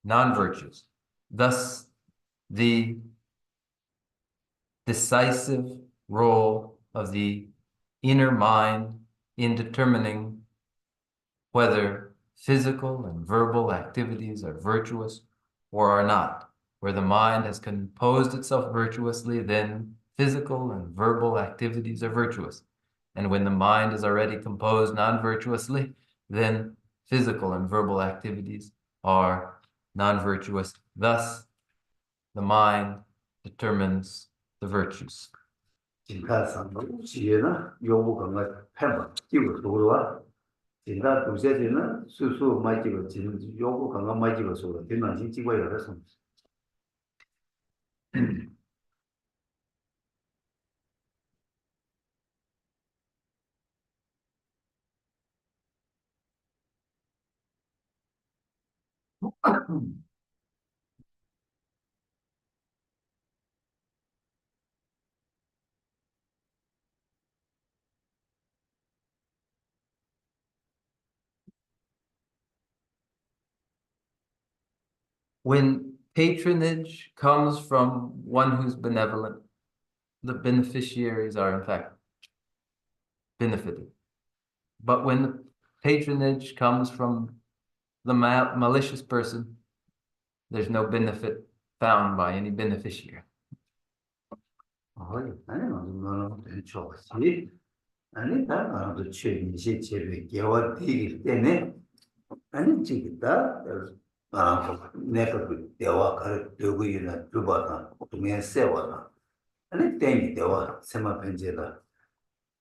Speaker 5: non-virtues. Thus, the decisive role of the inner mind in determining whether physical and verbal activities are virtuous or are not. Where the mind has composed itself virtuously, then physical and verbal activities are virtuous. And when the mind is already composed non-virtuously, then physical and verbal activities are non-virtuous. Thus, the mind determines the virtues.
Speaker 2: 진가상 지혜나 요구가 패마 끼고 돌아와 진다 도제지는 수수 마지고 진 요구 강가 마지고 소로 된난지 찍고 열어서
Speaker 5: When patronage comes from one who's benevolent, the beneficiaries are in fact benefited. But when the patronage comes from the malicious person, there's no benefit found by any beneficiary.
Speaker 2: 아니 너는 좋지 아니 나도 최민시 제비 개와 되기 때문에 아니 지금다 내가 대화 가르 되고 있는 두바다 동네 세워다 아니 땡이 대화 세마 편제다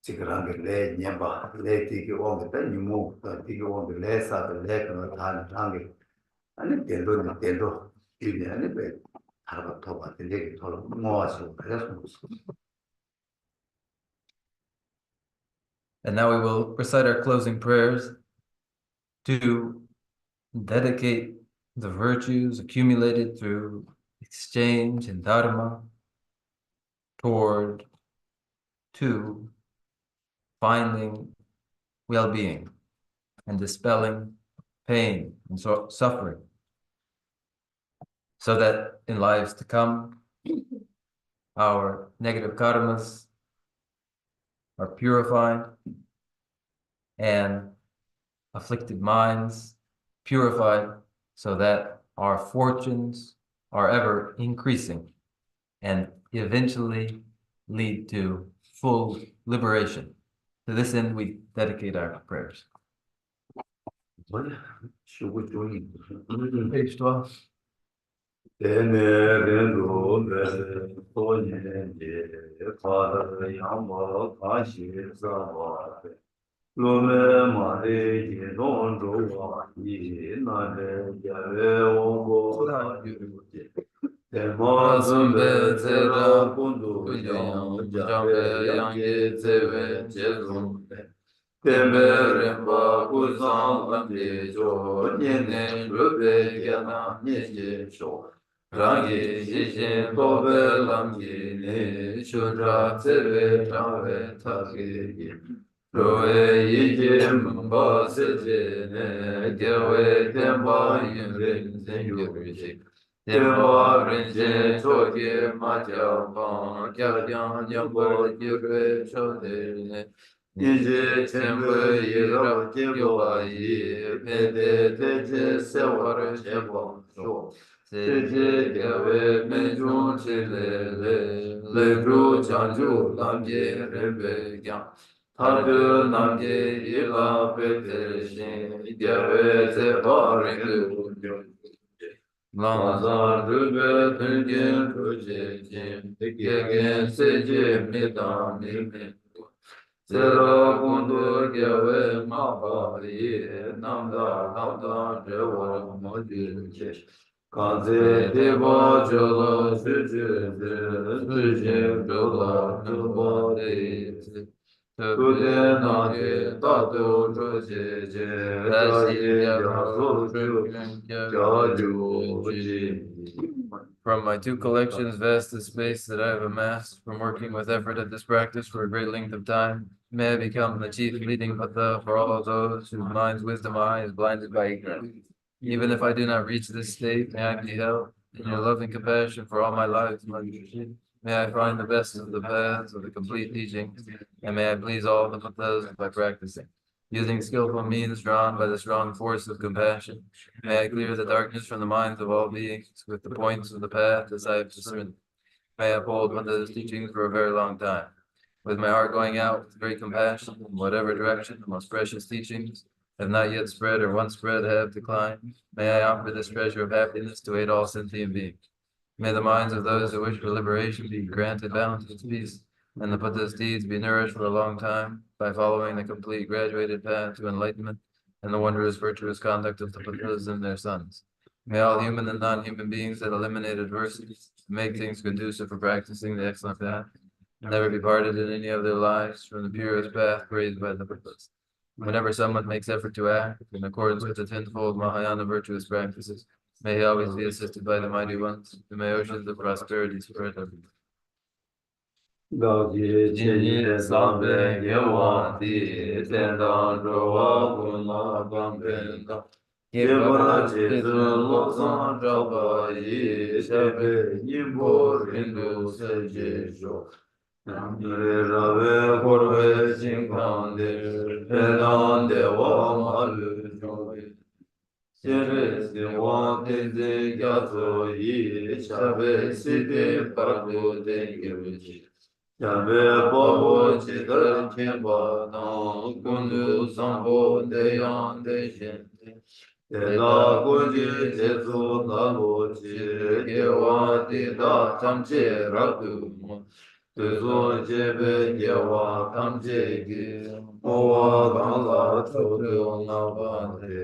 Speaker 2: 지금랑 내 냠바 내 되게 오면 때 니모 되게 오면 내사도 내가 다 하는 아니 대로 이게 아니 왜 하루 더 받을 얘기 더 모아서 그래서
Speaker 5: And now we will recite our closing prayers to dedicate the virtues accumulated through exchange and dharma to finding well-being. and dispelling pain and suffering, so that in lives to come, our negative karmas are purified and afflicted minds purified, so that our fortunes are ever increasing and eventually lead to full liberation. To this end, we dedicate our prayers. Page 12. Rangi Jishin Tobe Lamji Ni Shudra Tsebe Changwe Taki Roe Yijin Mba Seje Ne Gewe Tenpa Yunrin Zengyurji Tenpa Rinchen Choki Matya Pang Kyakyan Nyambo Yurwe Chode Ne Yinje Tenpe Yirab Gyoba Yi Pende Teje Sewar Chebo Sho Seje Gyawe Menjun Chile Le Gru Chanju Lamje Rembe Gyang Tadu Namje Yila Pete Shin Gyawe Zeba Rindu Lamzar Rube Tungin Kuje Jim Gegen Seje Midam Nimin Sera Kundu Gyawe Mabali Namda Namda Rewa Modil Chesh Kanze Deva Jala Suju Suju Jala Nuba De Tude Nage Tatu Jose Je Dasi Yaso Jaju Ji. From my two collections, vast the space that I have amassed from working with effort at this practice for a great length of time, may I become the chief leading Patha for all of those whose minds' wisdom eye is blinded by ignorance. Even if I do not reach this state, may I be held in your loving compassion for all my life. May I find the best of the paths of the complete teachings, and may I please all the Pathas by practicing. Using skillful means drawn by the strong force of compassion, may I clear the darkness from the minds of all beings with the points of the path as I have discerned. May I uphold Buddha's teachings for a very long time. With my heart going out with great compassion in whatever direction the most precious teachings have not yet spread or once spread have declined, may I offer this treasure of happiness to aid all sentient beings. May the minds of those who wish for liberation be granted boundless peace, and the Buddha's deeds be nourished for a long time by following the complete graduated path to enlightenment and the wondrous virtuous conduct of the Buddhas and their sons. May all human and non-human beings that eliminate adversities, make things conducive for practicing the excellent path, never be parted in any of their lives from the purest path praised by the Buddhas. Whenever someone makes effort to act in accordance with the tenfold Mahayana virtuous practices, may he always be assisted by the mighty ones, and may oceans of prosperity spread everywhere. Jinyi sambe yewa di tendang zhuwa guna bambenda Kibara jizu lopsan zhaba yi shabe nimbo rindu seje zho Namre rabe korbe jinkande penan dewa malu zhoye Sere sewa tenze gyazo yi shabe sidi pargo denge vichi Yabe babo chidar chenpa tang kundu sambo deyan de shente Tela kunji jesu lalo chi gewa dida chamche ratu mo Tuzo jebe gewa kamche gi Mowa gangla chodo naba de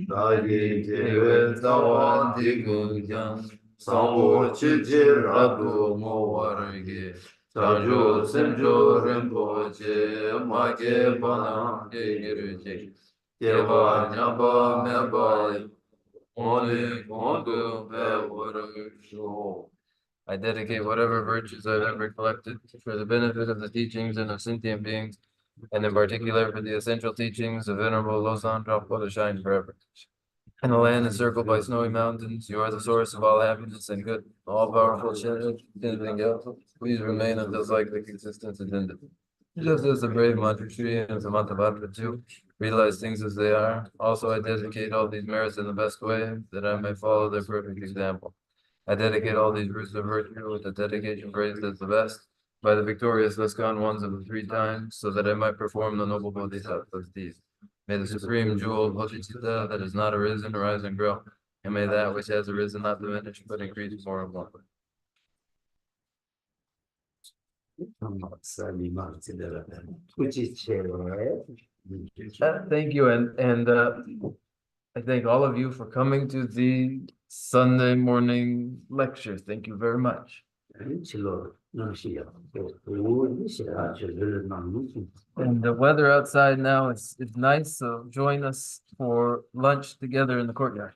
Speaker 5: Dagi jewe zawa digu jang Sambo chichi ratu mo warge Chanju semju rinpoche make bana gegirje Yeba nyamba meba only kondu bewarisho. I dedicate whatever virtues I've ever collected for the benefit of the teachings and of sentient beings
Speaker 1: and in particular for the essential teachings of Venerable Losang Drapa to shine forever. In a land encircled by snowy mountains, you are the source of all happiness and good, all powerful, anything else. Please remain until cyclic existence is ended. Just as the brave mantra tree and Samatavatra too realize things as they are, also I dedicate all these merits in the best way that I may follow their perfect example. I dedicate all these roots of virtue with the dedication praised as the best by the victorious Lescan ones of the three times, so that I might perform the noble bodhisattva's deeds. May the supreme jewel of bodhicitta that has not arisen arise and grow, and may that which has arisen not diminish but increase more and more. Thank you, and I thank all of you for coming to the Sunday morning lecture. Thank you very much. And the weather outside now is nice, so join us for lunch together in the courtyard.